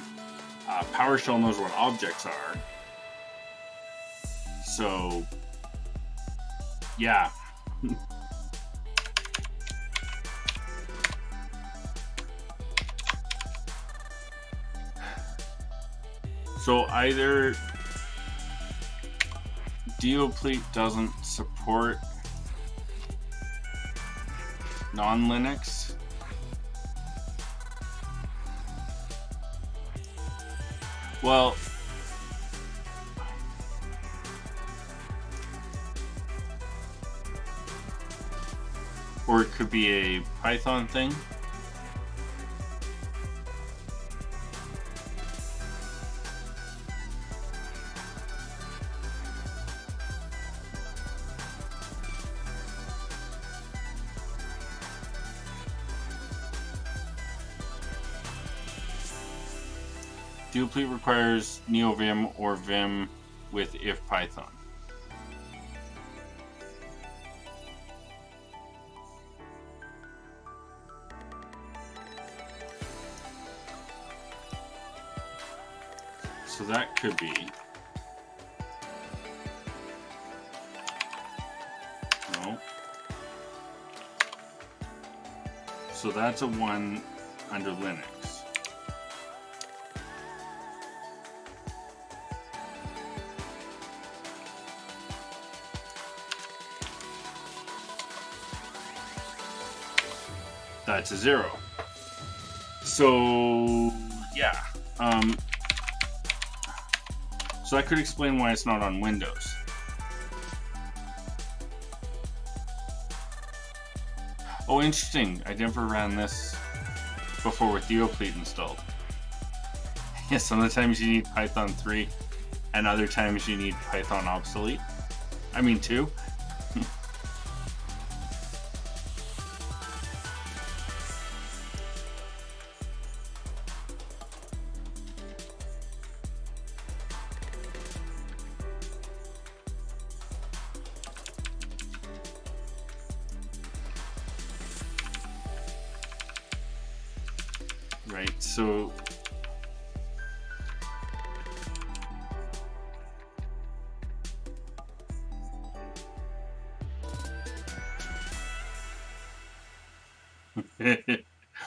PowerShell knows what objects are. So, yeah. So either Deoplete doesn't support non-Linux, well, or it could be a Python thing. Deoplete requires NeoVim or Vim with IfPython. So that could be. No. So that's a one under Linux. That's a 0. So yeah, so that could explain why it's not on Windows. Oh, interesting. I never ran this before with Deoplete installed. Yeah, sometimes you need Python 3, and other times you need Python obsolete. I mean 2. Right, so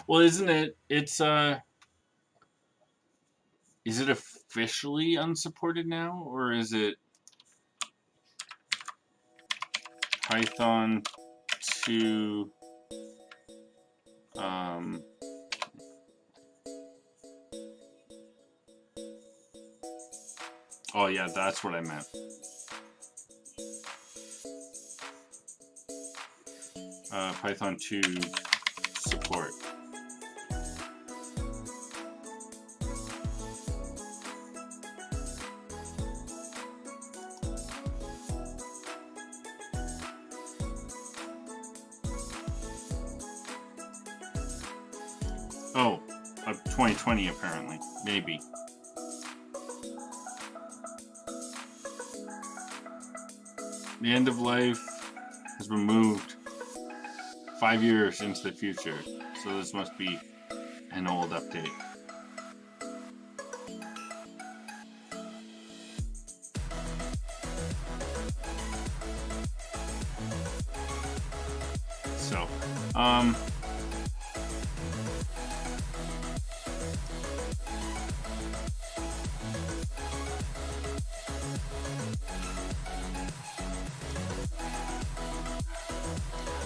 well, isn't it? It's is it officially unsupported now, or is it Python 2 oh yeah, that's what I meant. Python 2 support. Oh, of 2020 apparently. Maybe. The end of life has been moved 5 years into the future. So this must be an old update. So,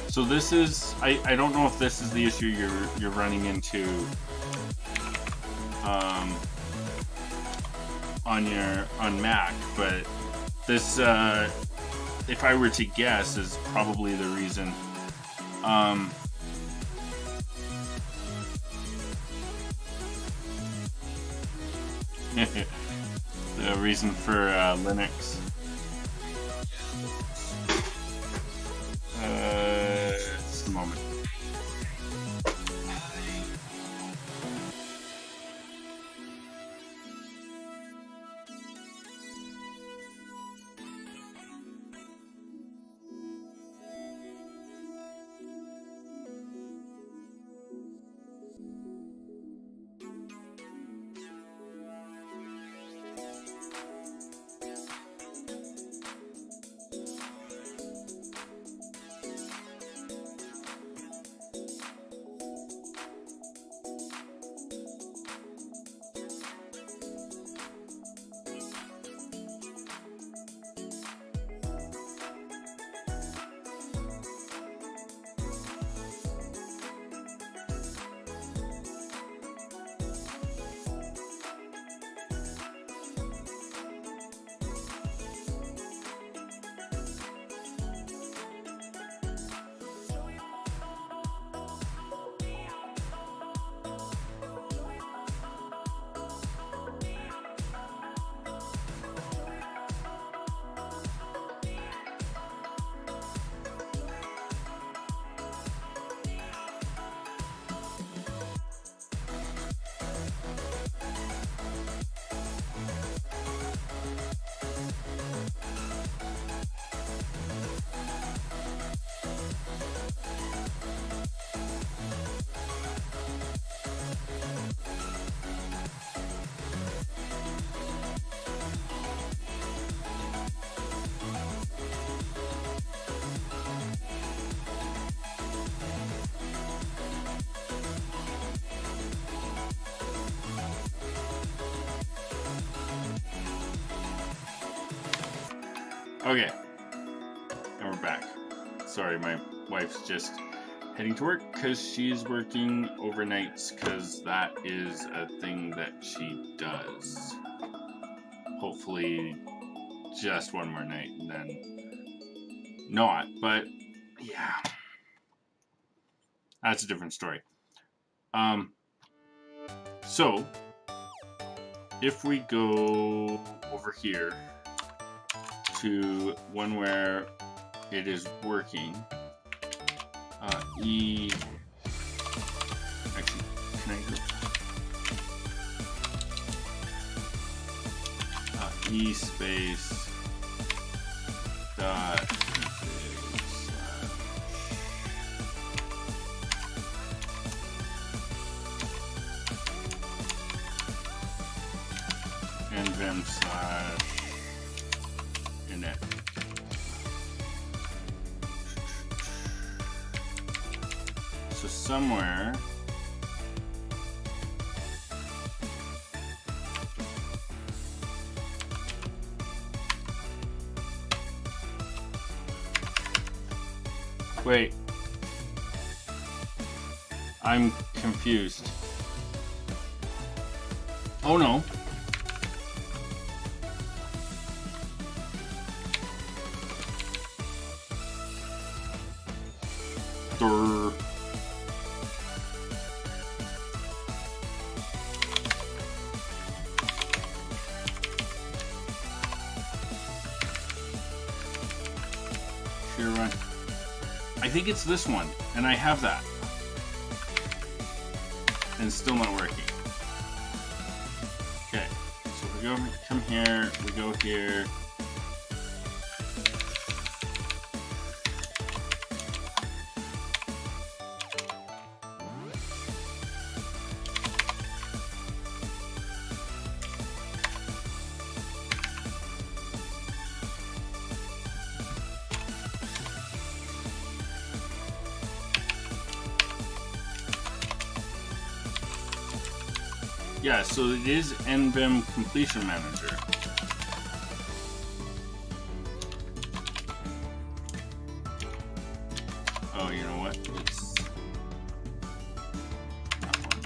so this is, I don't know if this is the issue you're running into on Mac, but this if I were to guess is probably the reason. The reason for Linux. Just a moment. Okay, and we're back. Sorry, my wife's just heading to work because she's working overnights because that is a thing that she does. Hopefully just one more night and then not, but yeah. That's a different story. So if we go over here to one where it is working, actually, can I go? E space dot nvim / init. So somewhere wait, I'm confused. Oh no. Durr. Sure run. I think it's this one, and I have that. and still not working. Okay, so we go, come here, we go here. Yeah, so it is NVIM Completion Manager. Oh, you know what? It's that one.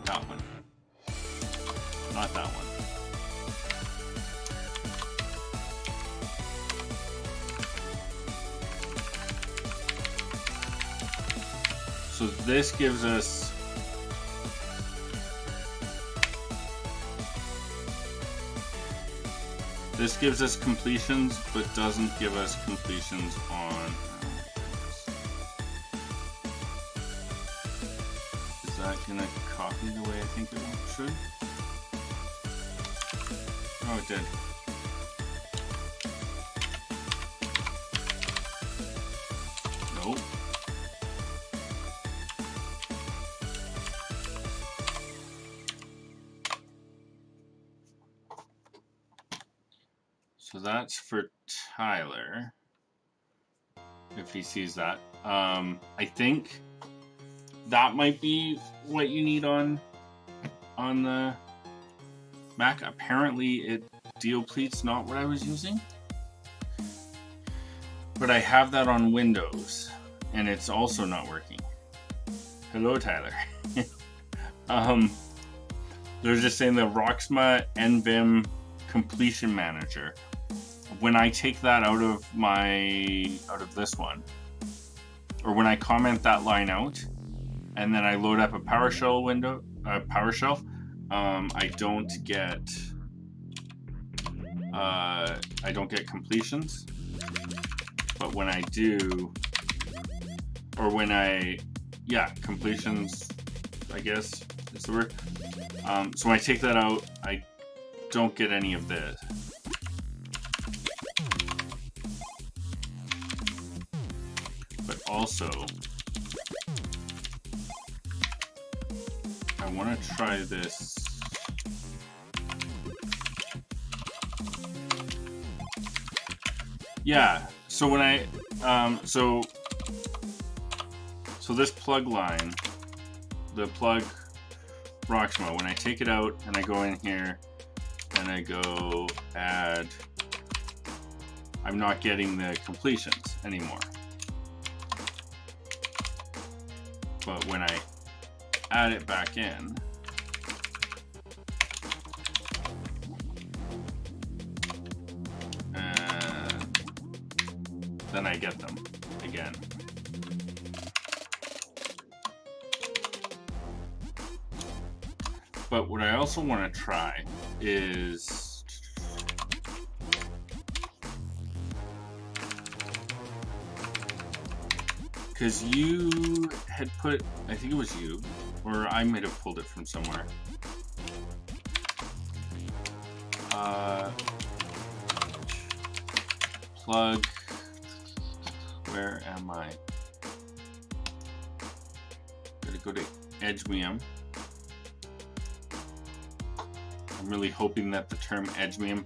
That one. Not that one. So this gives us completions, but doesn't give us completions on. Is that gonna copy the way I think it should? Oh, it did. Nope. So that's for Tyler, if he sees that. I think that might be what you need on the Mac. Apparently it deopletes not what I was using, but I have that on Windows and it's also not working. Hello, Tyler. They're just saying the Roxma NVIM Completion Manager. When I take that out of this one, or when I comment that line out, and then I load up a PowerShell window, PowerShell, I don't get completions. But when I do, or when completions, I guess is the word. So when I take that out, I don't get any of this. But also, I want to try this. Yeah, so when I, so this plug line, the plug Roxma, when I take it out and I go in here and I go add, I'm not getting the completions anymore. But when I add it back in, then I get them again. But what I also want to try is because you had put, I think it was you, or I might have pulled it from somewhere. Plug, where am I? Gotta go to EdgeMeum. I'm really hoping that the term EdgeMeum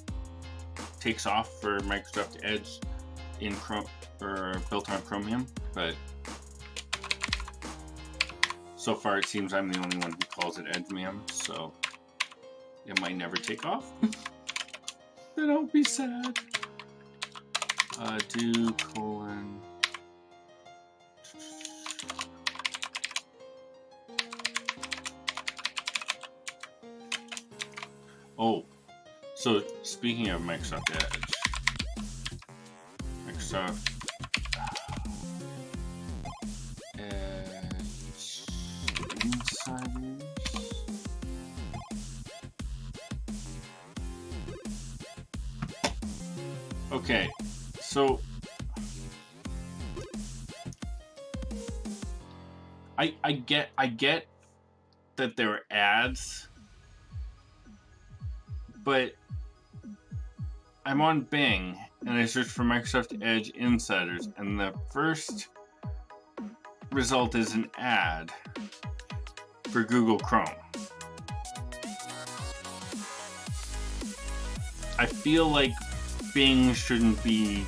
takes off for Microsoft Edge in Chrome, or built on Chromium, but so far it seems I'm the only one who calls it EdgeMeum, so it might never take off. Then I'll be sad. Do colon. Oh, so speaking of Microsoft Edge, Microsoft Edge Insiders. Okay, so I get that there are ads, but I'm on Bing and I search for Microsoft Edge Insiders, and the first result is an ad for Google Chrome. I feel like Bing shouldn't be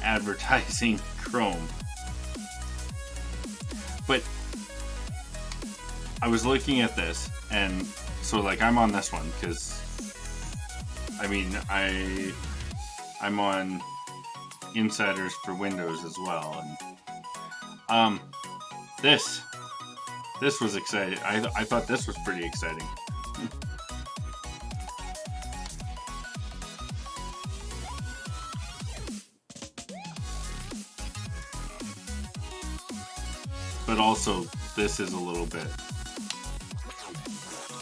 advertising Chrome. But I was looking at this, and so like I'm on this one because I mean I'm on Insiders for Windows as well, and this was exciting. I thought this was pretty exciting. But also, this is a little bit,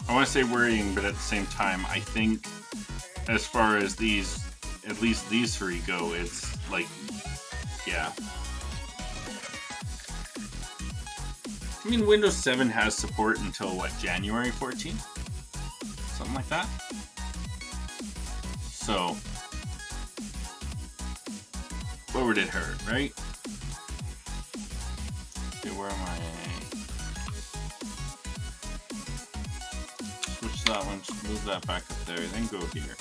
I want to say worrying, but at the same time, I think as far as these, at least these three go, it's like, yeah. I mean, Windows 7 has support until what, January 14th? Something like that? So, what would it hurt, right? Where am I? Switch that one, move that back up there, then go here.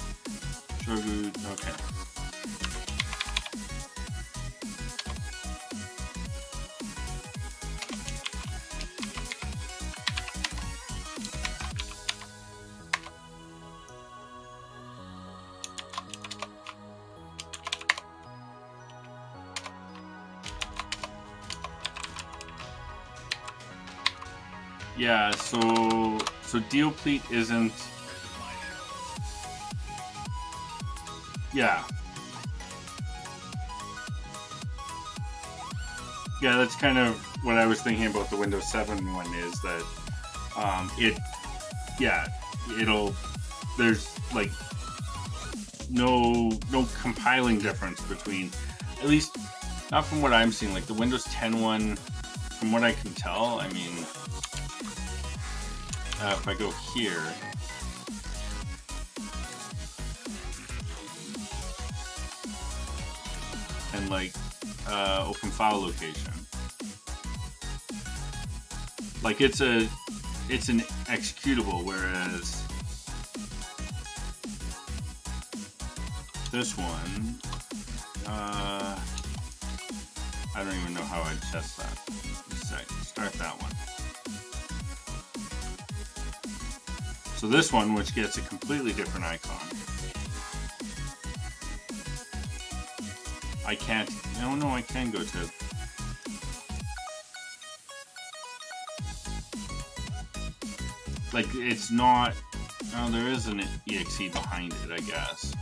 Shogu, okay. Yeah, so Deoplete isn't. Yeah. Yeah, that's kind of what I was thinking about the Windows 7 one, is that there's like no compiling difference between, at least not from what I'm seeing, like the Windows 10 one, from what I can tell. I mean, if I go here, and like open file location, like it's an executable, whereas this one, I don't even know how I'd test that. Just a sec. Start that one. So this one, which gets a completely different icon, I can't, no, I can go to, like, it's not, oh, there is an exe behind it, I guess.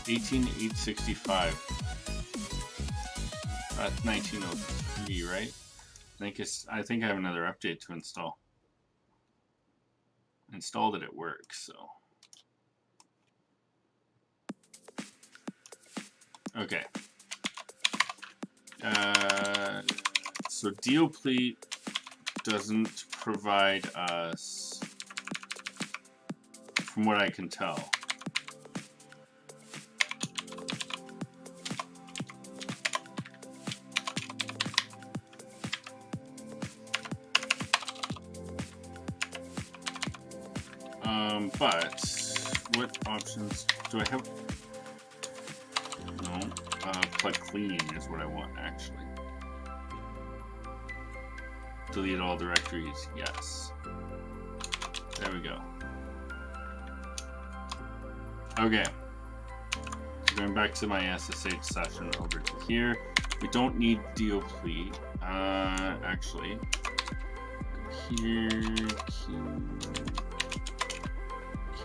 $18,865. That's 1903, right? I think I have another update to install. Installed it, it works, so. Okay. So Deoplete doesn't provide us, from what I can tell. But what options do I have? No, plug clean is what I want, actually. Delete all directories, yes. There we go. Okay. So going back to my SSH session over to here. We don't need Deoplete. Actually, here,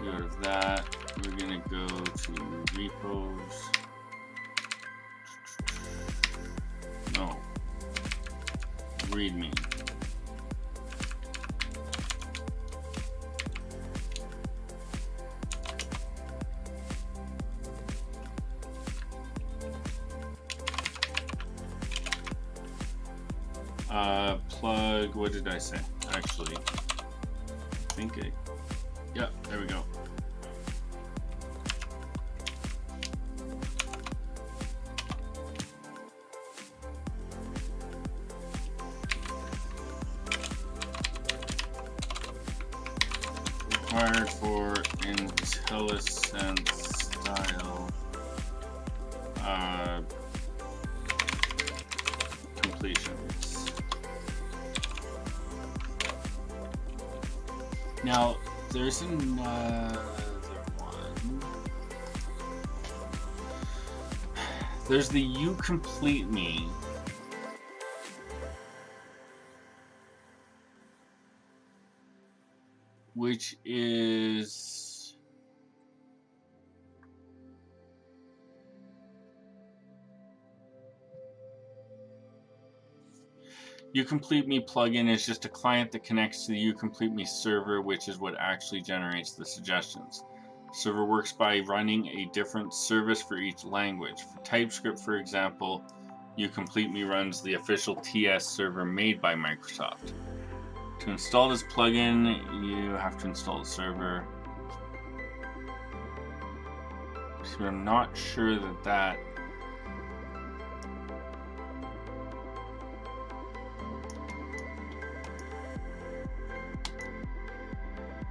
out of that, we're gonna go to repos. No, readme. Plug, what did I say? Actually, I think yeah, there we go. Required for IntelliSense style completions. Now, there's another one. There's the You Complete Me. Which is You Complete Me plugin is just a client that connects to the You Complete Me server, which is what actually generates the suggestions. Server works by running a different service for each language. For TypeScript, for example, You Complete Me runs the official TS server made by Microsoft. To install this plugin, you have to install the server. So I'm not sure that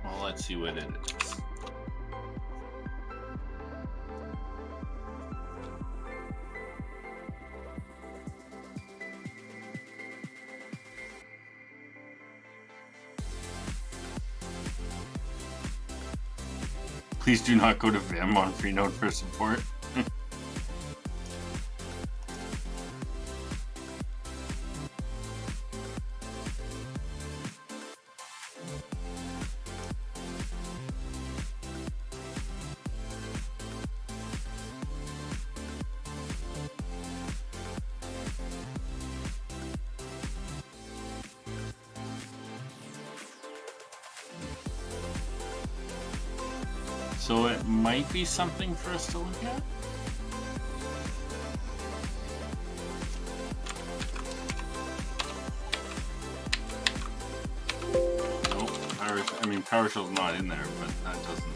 well, let's see what it is. Please do not go to Vim on Freenode for support. So it might be something for us to look at. Nope, PowerShell's not in there, but that doesn't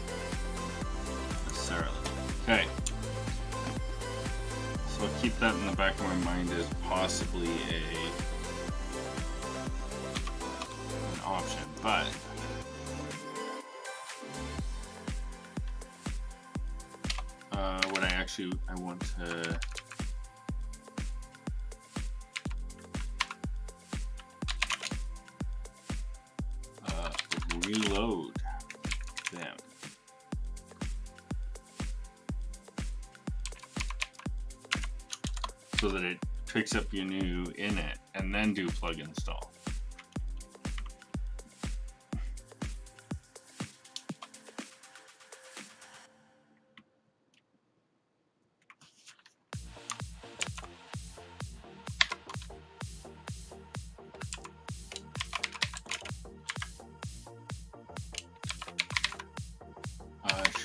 necessarily. Okay. So I'll keep that in the back of my mind as possibly an option, but what I want to reload them. So that it picks up your new init and then do plug install.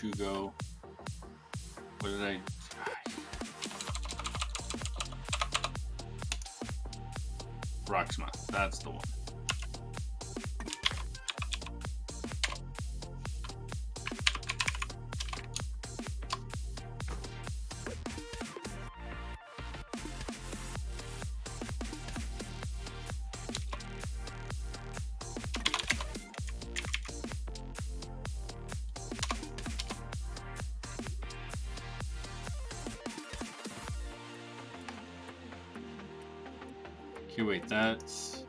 Shugo. What did I? Rocksmith. That's the one. Okay, wait, that's...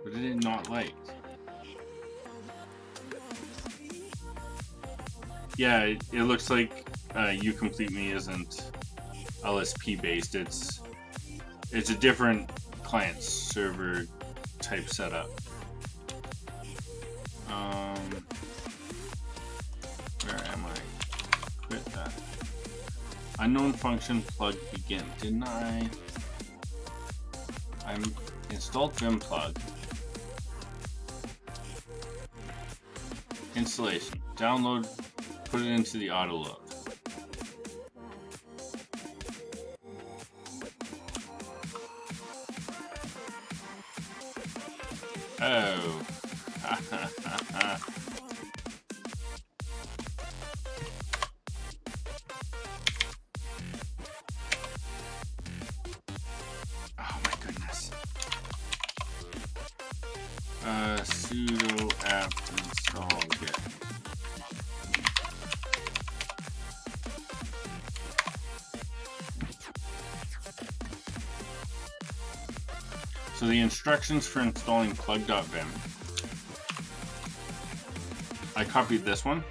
What did it not like? Yeah, it looks like You Complete Me isn't LSP based. It's a different client server type setup. Where am I? Quit that. Unknown function plug begin. Didn't I? I'm installed Vim plug. Installation. Download. Put it into the auto load. Oh. Oh my goodness. Sudo apt install git. So the instructions for installing plug.vim. I copied this one.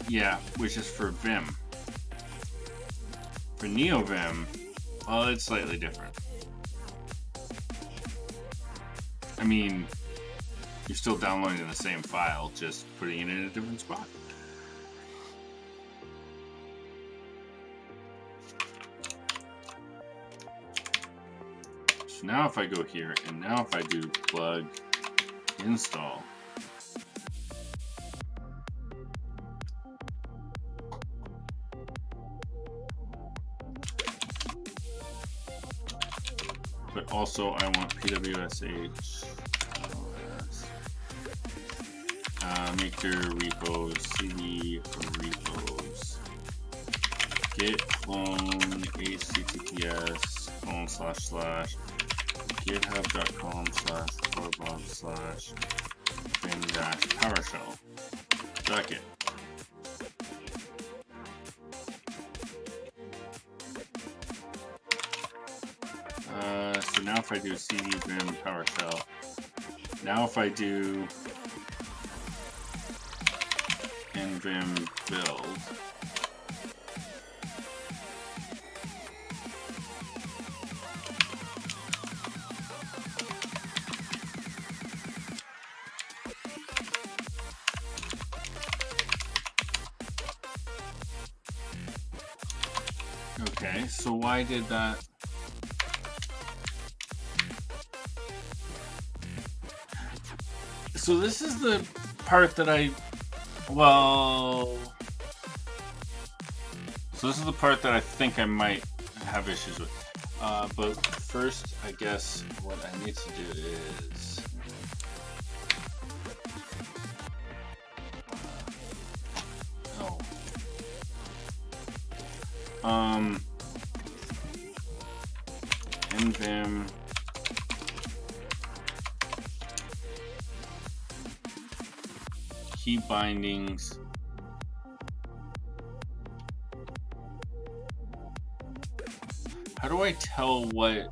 Yeah, which is for Vim. For NeoVim, well, it's slightly different. I mean, you're still downloading the same file, just putting it in a different spot. So now if I go here, and now if I do plug install, but also I want pwsh make your repos cd for repos git clone https://github.com//vim-powershell. Git. So now if I do cd vim PowerShell, now if I do nvim build, okay, so why did that? So this is the part that so this is the part that I think I might have issues with. But first, I guess what I need to do is nvim key bindings how do I tell what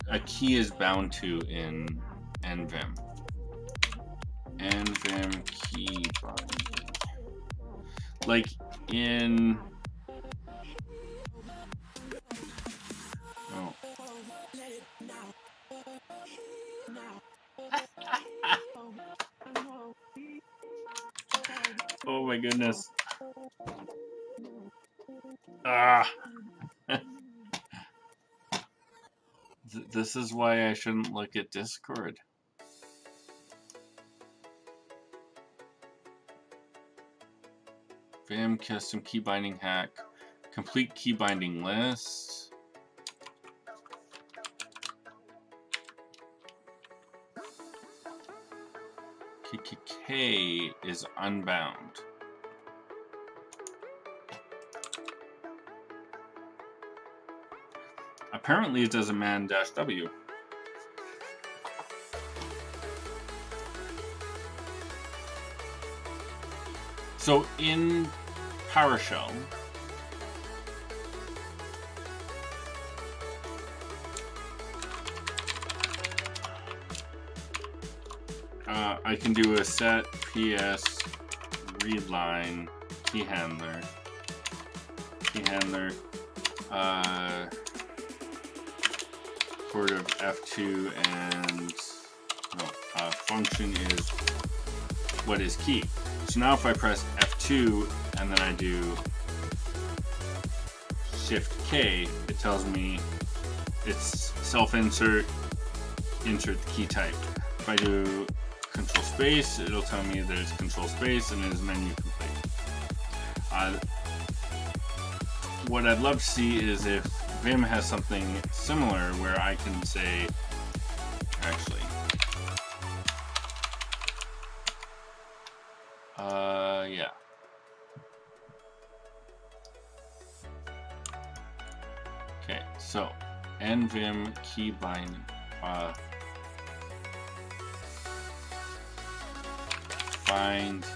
a key is bound to in nvim? Nvim key binding, like in oh my goodness. This is why I shouldn't look at Discord. Vim custom key binding hack. Complete key binding list. KKK is unbound. Apparently it does a man-w. So in PowerShell, I can do a set ps readline key handler, port of F2 and function is what is key. So now if I press F2 and then I do Shift K, it tells me it's self-insert, insert the key type. If I do Control Space, it'll tell me there's Control Space and it is menu complete. what I'd love to see is if Vim has something similar where I can say, actually, yeah. Okay, so nvim key binding, find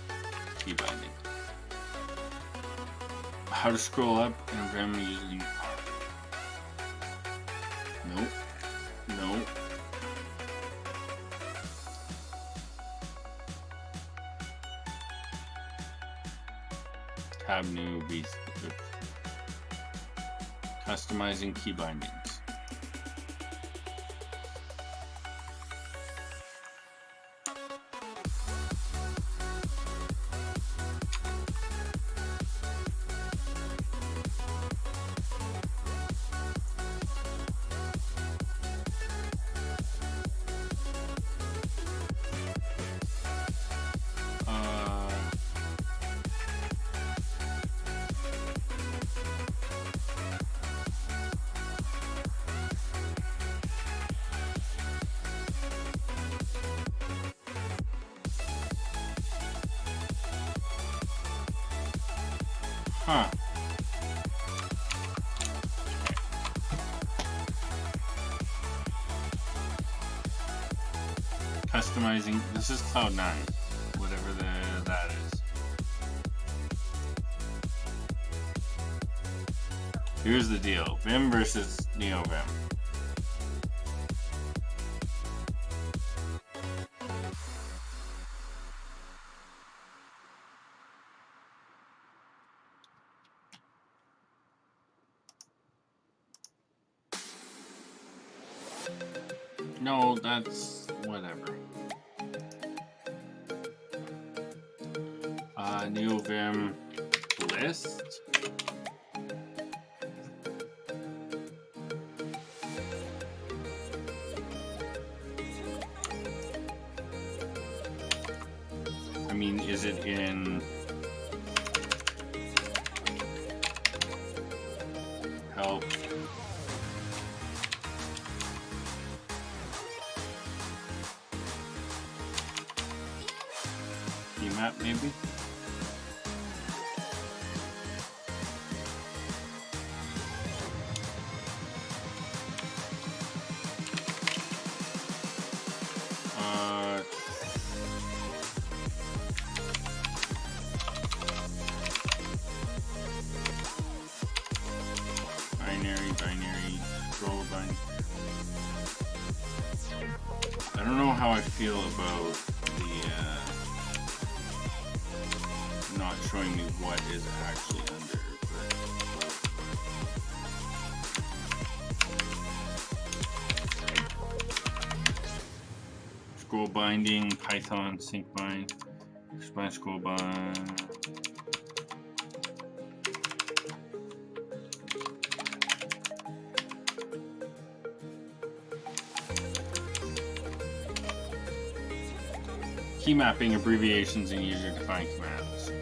key binding. How to scroll up in Vim using. Nope. Nope. Tab new beast. Customizing key bindings. Huh. Customizing. This is Cloud9, whatever that is. Here's the deal: Vim versus NeoVim. No, that's whatever. NeoVim list. I mean, is it in help? Map maybe? Binary, scroll binary. I don't know how I feel about the not showing me what is actually under, but scroll binding, Python sync bind, expand scroll bind. Key mapping, abbreviations, and user-defined commands.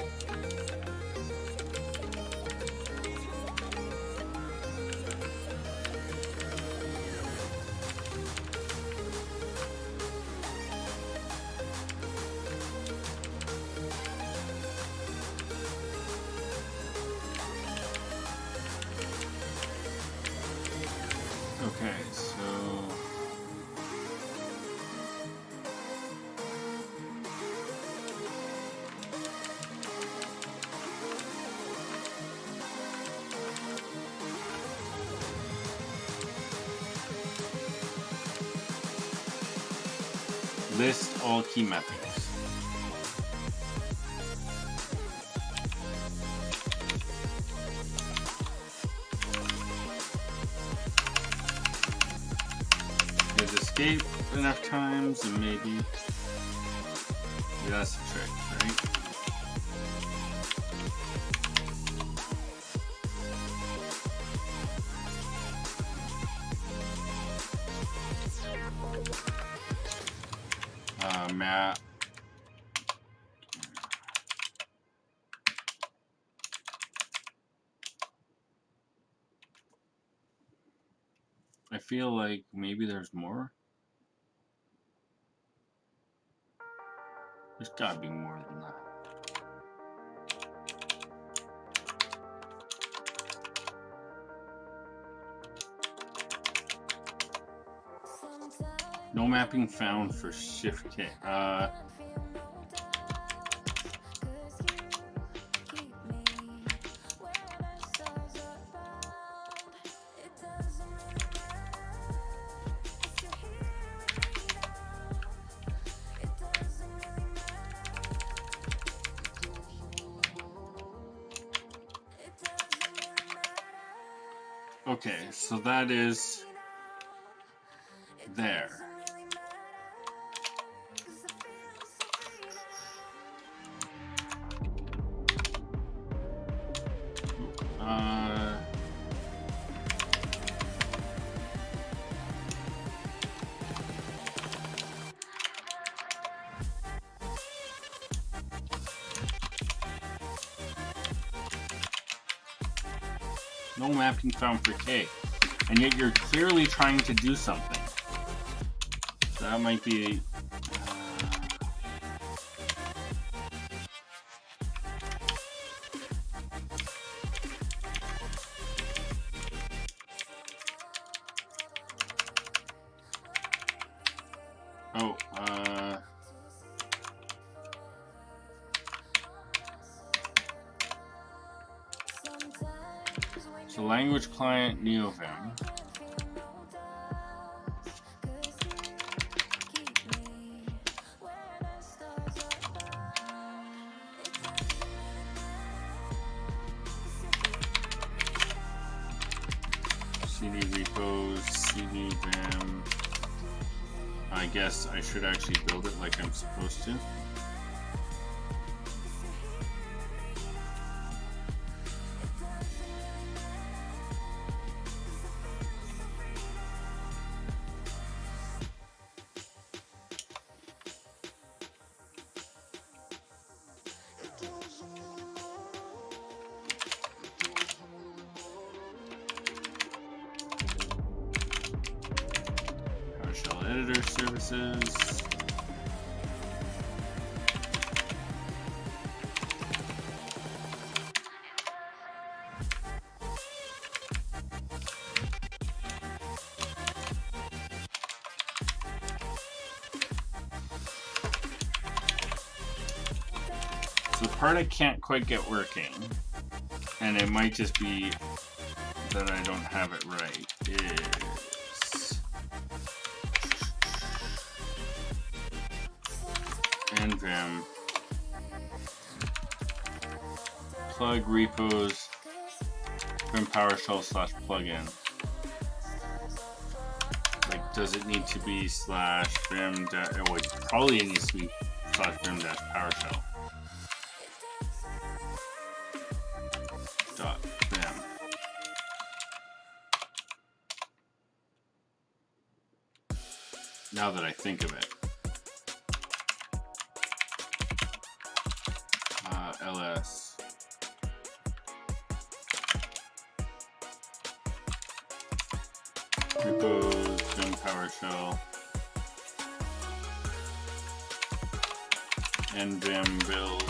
Okay, so list all key mappings. Hit escape enough times and maybe that's the trick, right? Map. I feel like maybe there's more. There's gotta be more than that. No mapping found for Shift K. Okay, so that is there. No mapping found for K. And yet you're clearly trying to do something. That might be... So language client NeoVim. CD repos, CD Vim. I guess I should actually build it like I'm supposed to. PowerShell editor services. So the part I can't quite get working, and it might just be that I don't have it right, is nvim plug repos vim PowerShell /plugin. Like, does it need to be /vim? Oh, it probably needs to be /vim PowerShell. .vim. Now that I think of it. ls repos vim PowerShell nvim build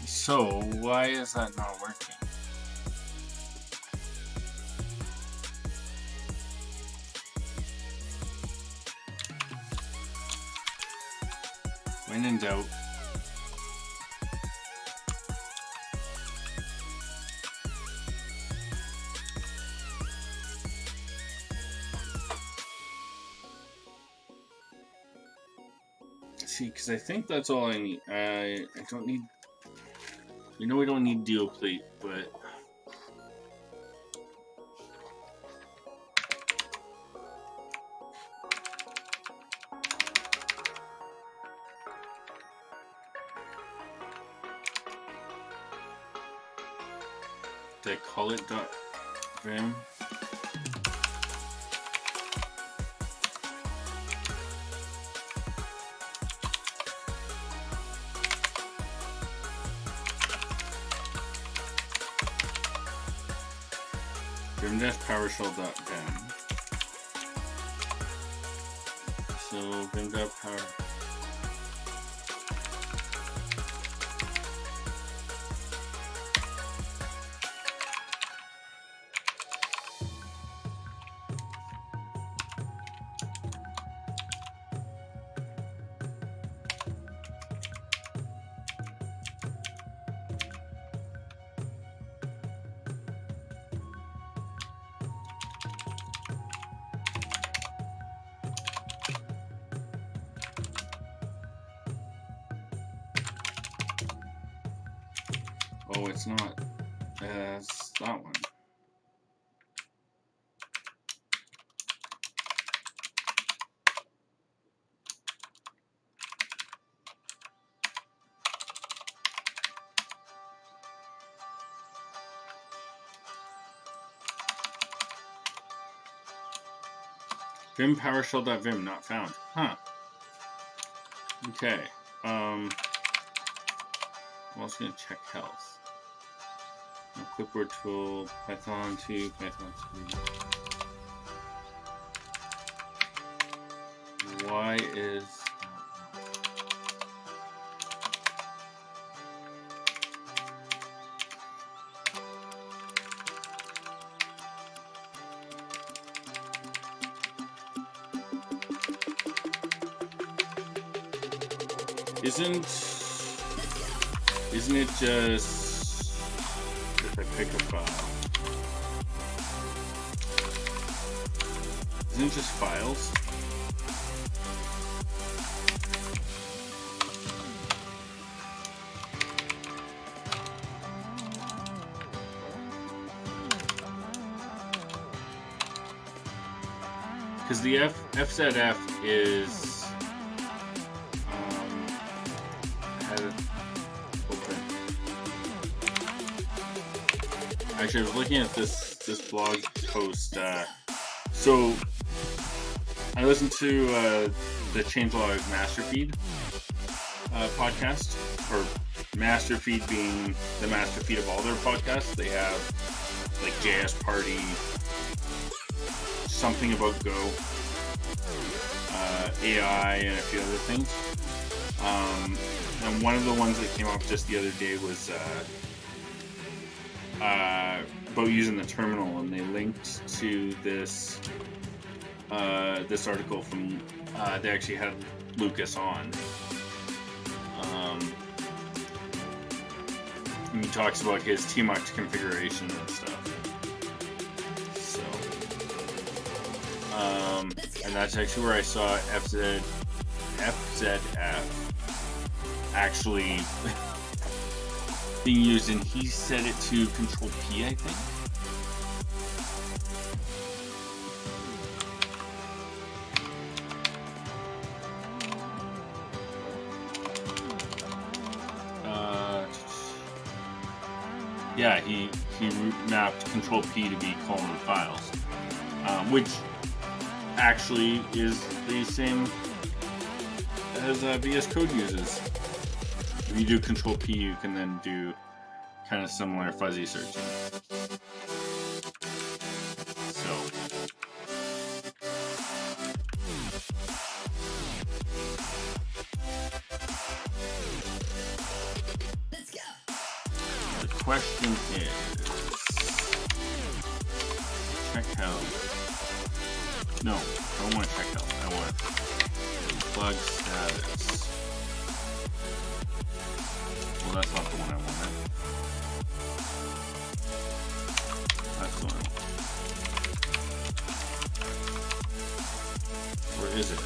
So, why is that not working? When in doubt. See, because I think that's all I need. I don't need... We know we don't need DeoPlate, but... I call it .vim? Vim-PowerShell.vim. So Vim.power. Oh, it's not. It's that one. Vim PowerShell.vim not found. Huh. Okay. I'm also gonna check health. Clipboard tool, Python 2, Python 3. Why is... Isn't it just if I pick a file? Isn't it just files? Because the FZF is actually, I was looking at this blog post. So I listened to the Changelog Masterfeed podcast, or Masterfeed being the masterfeed of all their podcasts. They have like JS Party, something about Go, AI, and a few other things. And one of the ones that came up just the other day was about using the terminal, and they linked to this this article from they actually had Lucas on. And he talks about his tmux configuration and stuff. So, and that's actually where I saw FZF actually being used, and he set it to Control P, I think. Yeah, he mapped Control P to be colon files, which actually is the same as VS Code uses. If you do Control P, you can then do kind of similar fuzzy searching. So, Let's go. the question is, check health. No, I don't want to check health. I want plug status. Well, that's not the one I wanted. That's the one I want. Where is it?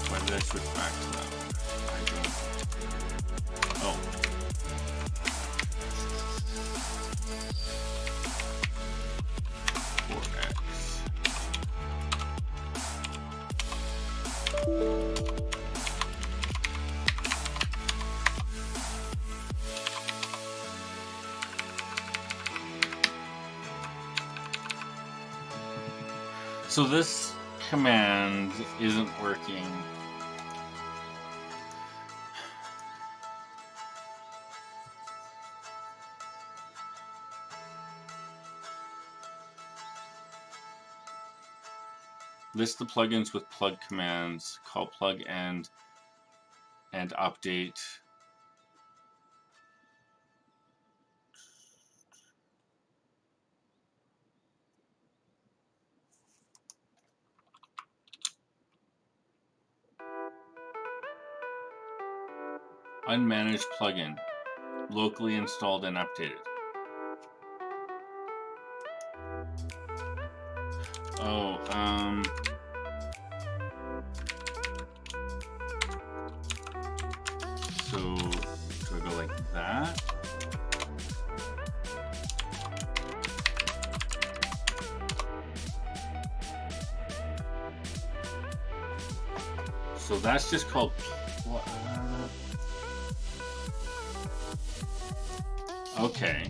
Why did I switch back to that? I don't. Oh. So this command isn't working. List the plugins with plug commands. Call plug and update. Unmanaged plugin. Locally installed and updated. Oh, so do I go like that? So that's just called. Okay.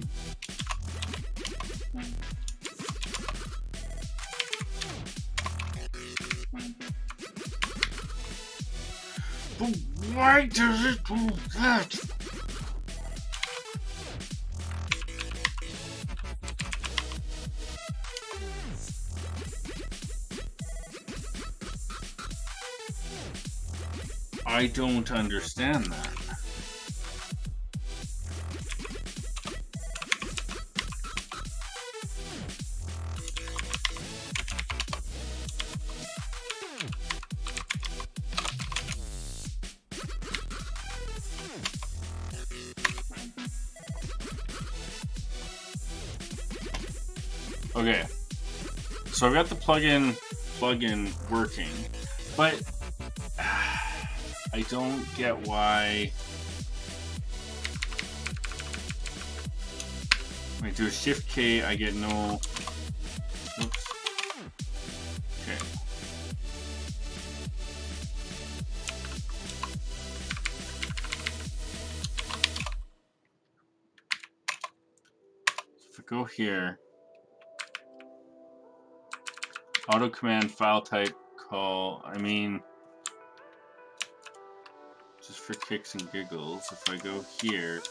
But why does it do that? I don't understand that. Okay, so I've got the plugin working, but I don't get why. When I do a Shift K, I get no. Oops. Okay. If I go here. Auto command file type call. I mean, just for kicks and giggles, if I go here,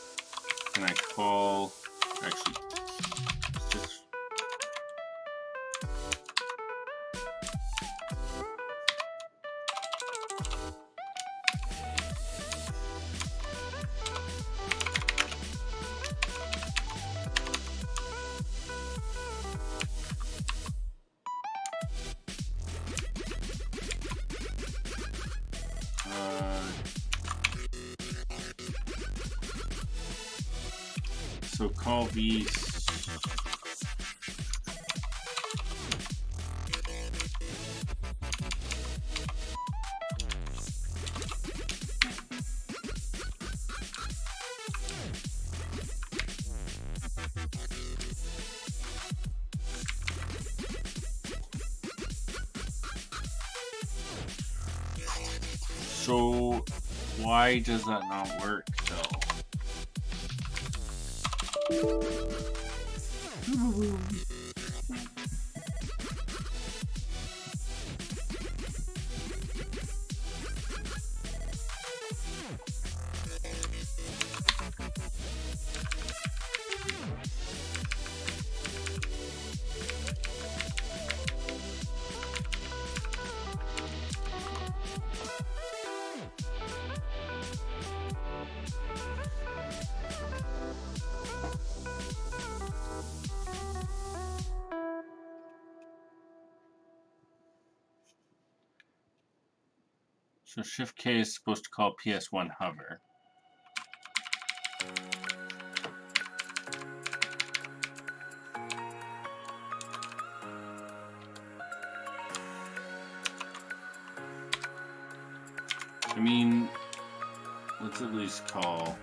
can I call? Actually, just. So call these. So why does that not work though? So Shift K is supposed to call PS1 hover. I mean, let's at least call.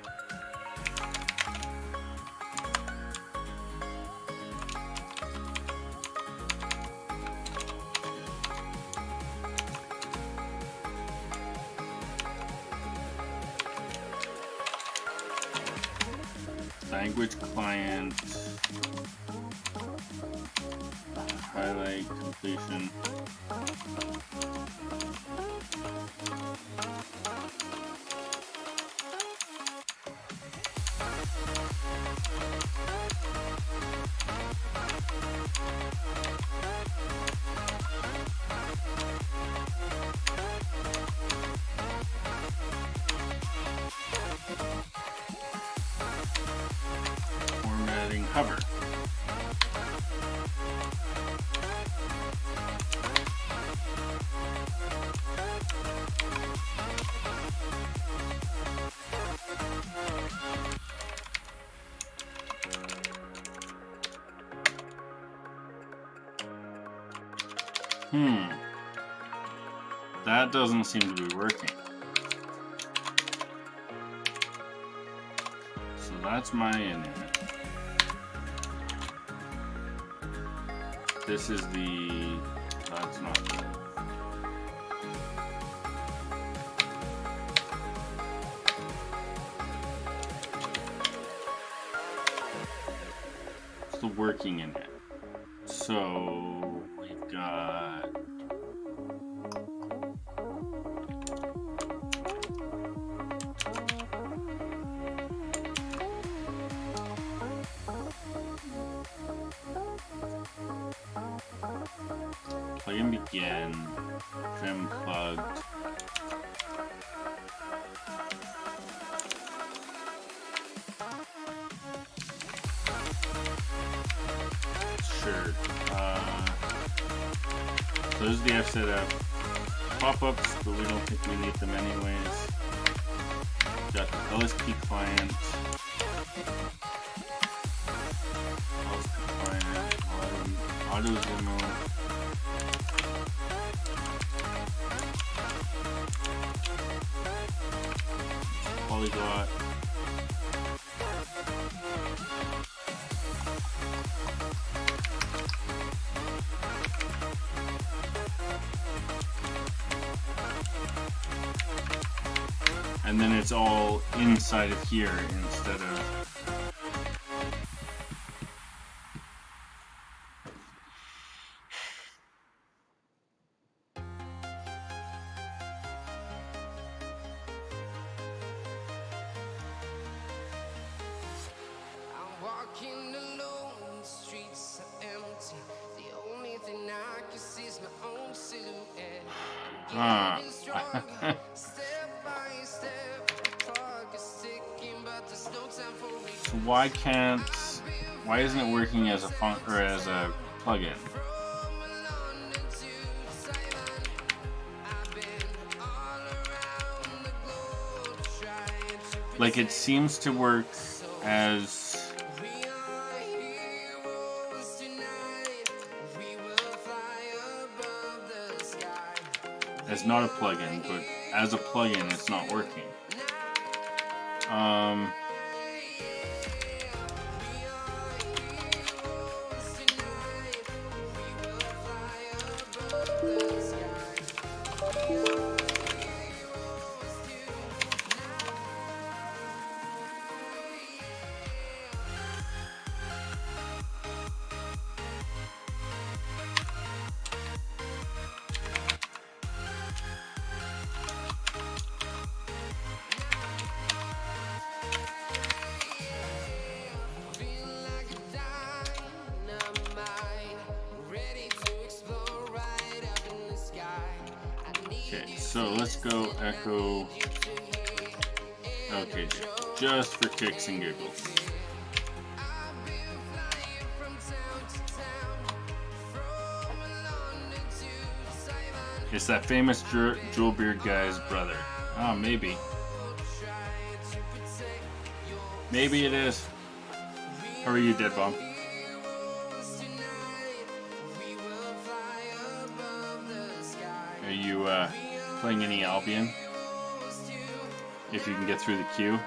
Language client, highlight. by completion. Formatting hover. That doesn't seem to be working. So that's my init. This is the... That's not it. It's the working init. So we've got... Plugin begin, Vim plugged. Sure. Those are the Fs that have pop-ups, but we don't think we need them anyways. Got the LSP client. LSP client, auto demo. Polyglot. And then it's all inside of here instead of... I'm walking alone, the streets are empty. The only thing I can see is my own silhouette. Ah. Step by step, the clock is ticking, but there's no time for me. So why isn't it working as a as a plugin? From London to Taiwan, I've been all around the globe trying to Like it seems to work as we are heroes tonight. We will fly above the sky. not a plugin, but as a plugin it's not working. Okay, so let's go echo. Okay, just for kicks and giggles. It's that famous Jewelbeard guy's brother. Oh, maybe. Maybe it is. How are you, Dead Bomb? Are you playing any Albion? If you can get through the queue.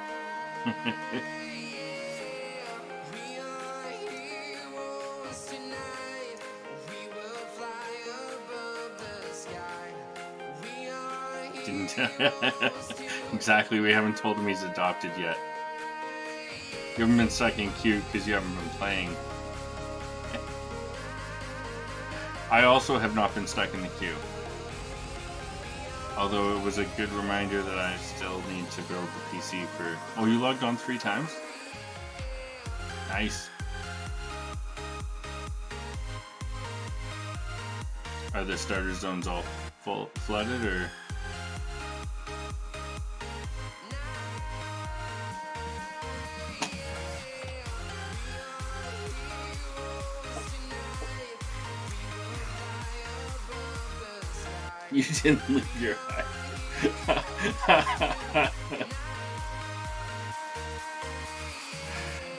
Didn't exactly. We haven't told him he's adopted yet. You haven't been stuck in queue because you haven't been playing. I also have not been stuck in the queue. Although it was a good reminder that I still need to build the PC for... Oh, you logged on 3 times? Nice. Are the starter zones all flooded, or...? You didn't leave your eye.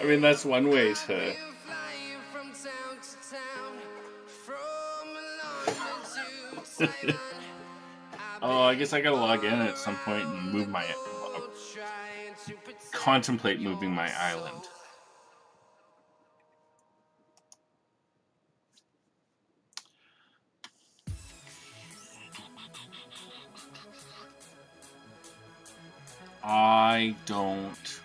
I mean, that's one way to... Oh, I guess I gotta log in at some point and move my... contemplate moving my island. I don't...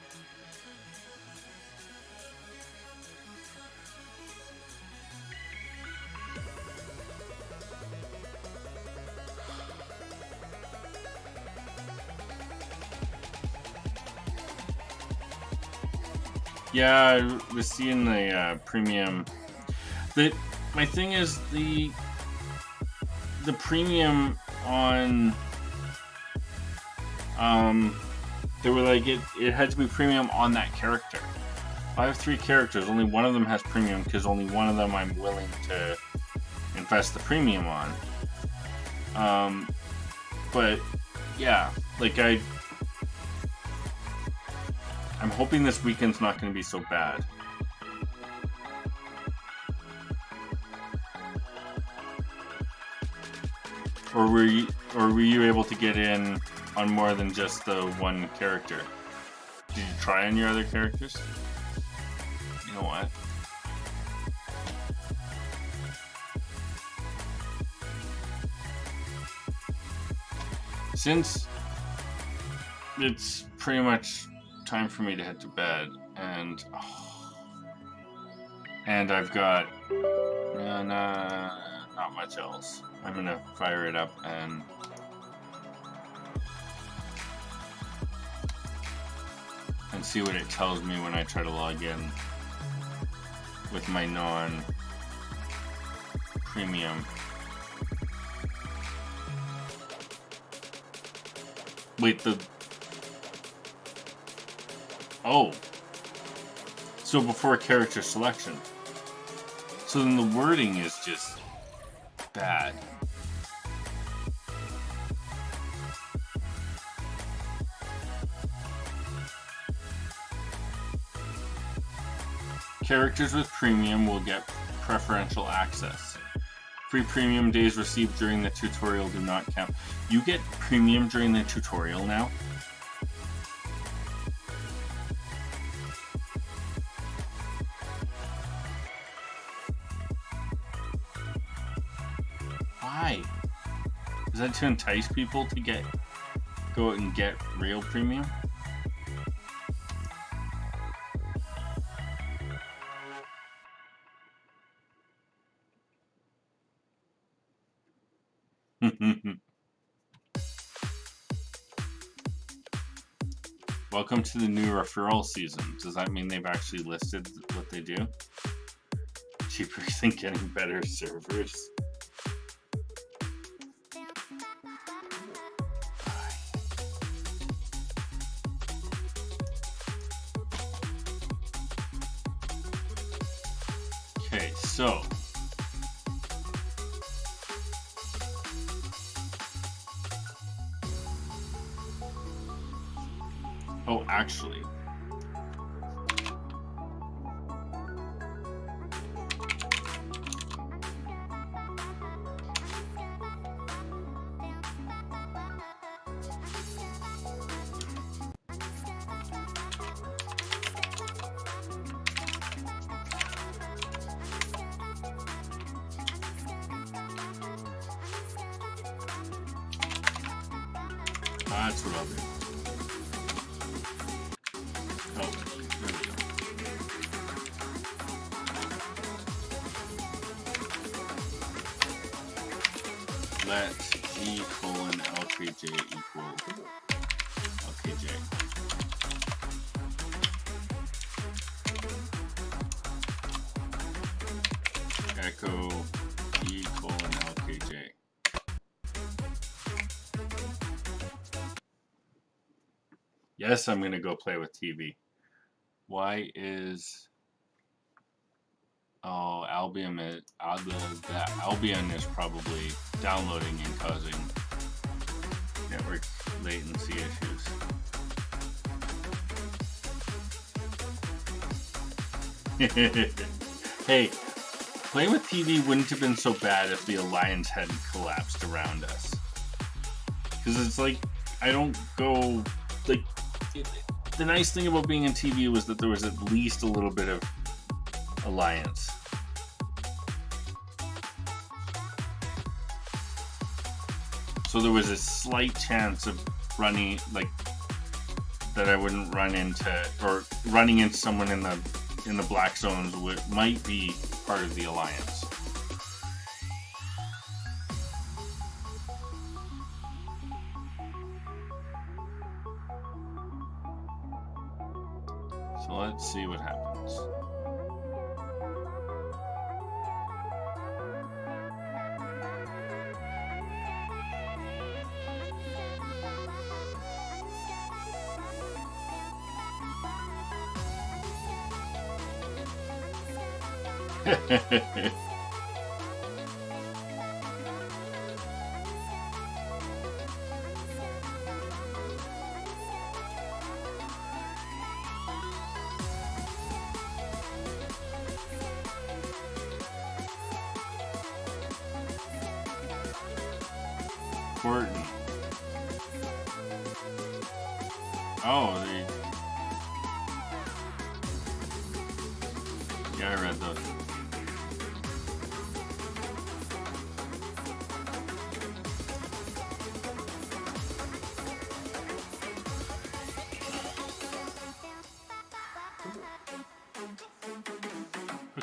Yeah, I was seeing the premium. My thing is the premium on... They were like, it had to be premium on that character. I have 3 characters, only one of them has premium because only one of them I'm willing to invest the premium on. But yeah, like I'm hoping this weekend's not going to be so bad. Or were you able to get in on more than just the one character? Did you try on your other characters? You know what? Since it's pretty much time for me to head to bed, and I've got not much else. I'm gonna fire it up and see what it tells me when I try to log in with my non-premium. Wait, oh, so before character selection. So then the wording is just bad. Characters with premium will get preferential access. Free premium days received during the tutorial do not count. You get premium during the tutorial now? Why? Is that to entice people to go out and get real premium? Welcome to the new referral season. Does that mean they've actually listed what they do? Cheaper than getting better servers. Okay, so oh, actually, that's what I'll do. Oh, there we go. let E:(LKJ equal LKJ. Echo E:(LKJ. Yes, I'm gonna go play with TV. Why is Albion is probably downloading and causing network latency issues. Hey, playing with TV wouldn't have been so bad if the Alliance hadn't collapsed around us. Because it's like, I don't go, like, the nice thing about being in TV was that there was at least a little bit of Alliance. So there was a slight chance of running, like, that I wouldn't run into, or running into someone in the black zones might be part of the Alliance. So let's see what happens. Horton. Oh, yeah, I read those.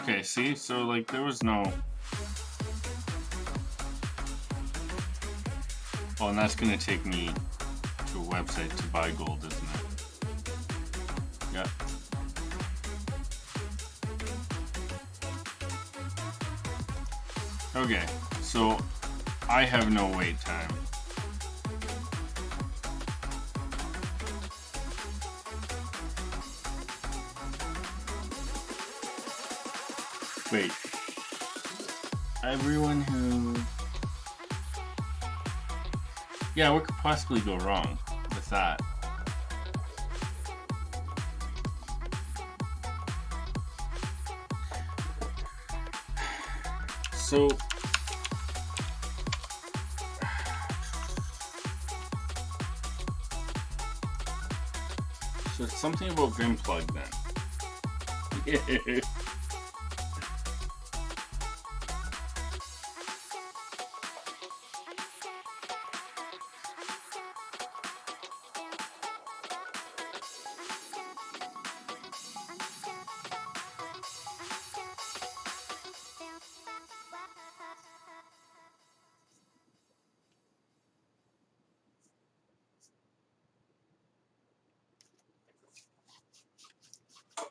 Okay, see? So, like, there was no... Oh, and that's gonna take me to a website to buy gold, isn't it? Yeah. Okay, so I have no wait time. Wait. Everyone who... Yeah, what could possibly go wrong with that? So... So it's something about Vimplug then.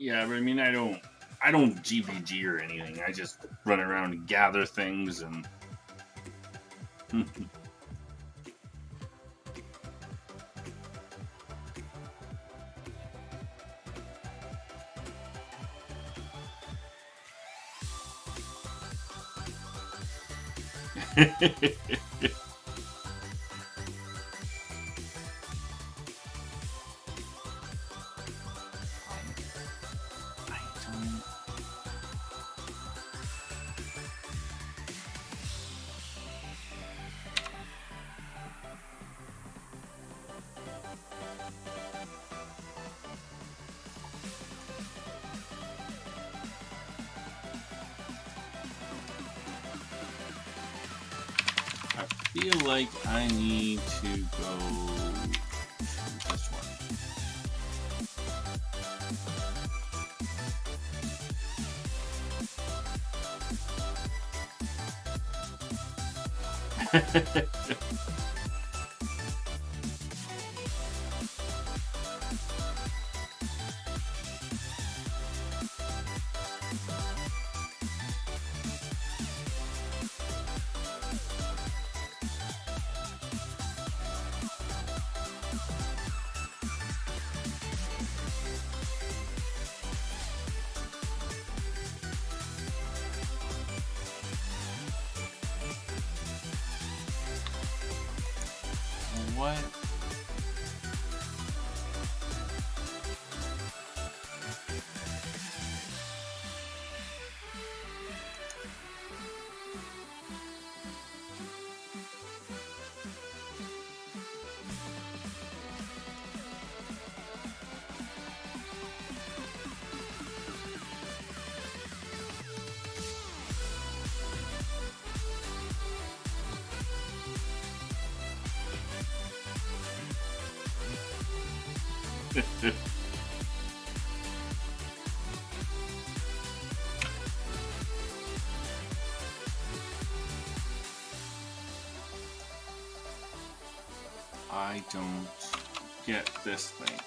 Yeah, but I mean, I don't GVG or anything. I just run around and gather things and... I feel like I need to go to this one. What? I don't get this thing.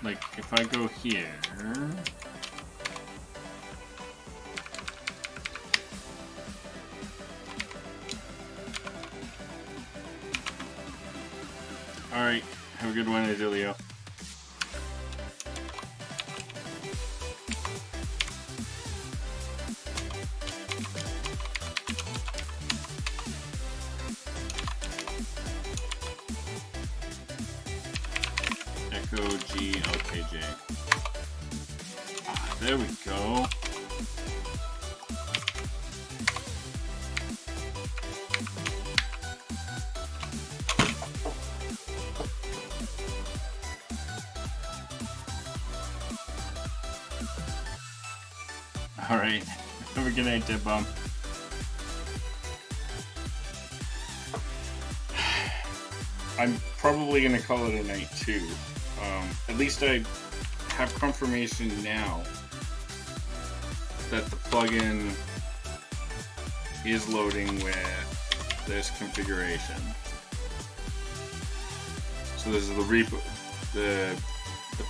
Like, if I go here... Alright, have a good one, Adilio. Echo G LKJ. Ah, there we go. Alright, have a good night, Dead Bomb. I'm probably going to call it a night too. At least I have confirmation now that the plugin is loading with this configuration. So this is the repo, the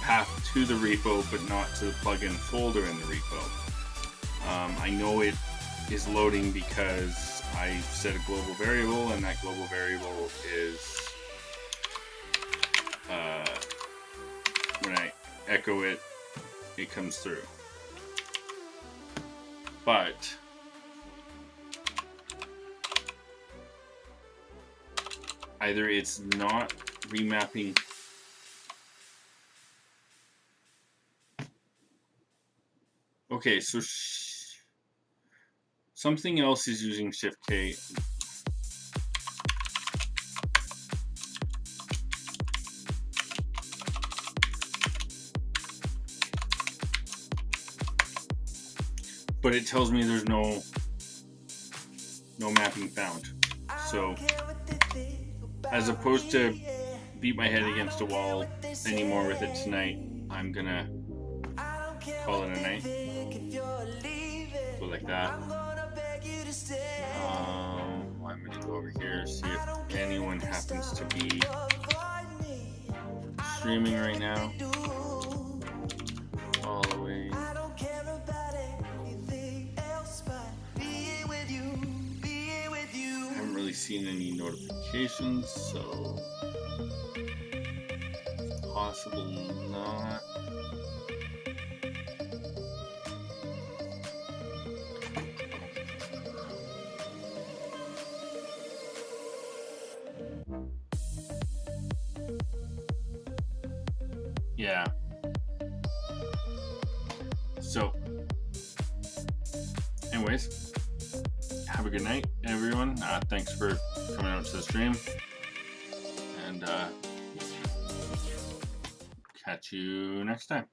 path to the repo, but not to the plugin folder in the repo. I know it is loading because I set a global variable, and that global variable is when I echo it, it comes through. But either it's not remapping. Okay, so something else is using Shift K. But it tells me there's no mapping found. So as opposed to beat my head against a wall anymore with it tonight, I'm gonna call it a night. Go like that. I'm gonna go over here, see if anyone happens to be streaming right now. All the way. I haven't really seen any notifications, so possible not. Yeah. So, anyways, have a good night, everyone. Thanks for coming out to the stream, and catch you next time.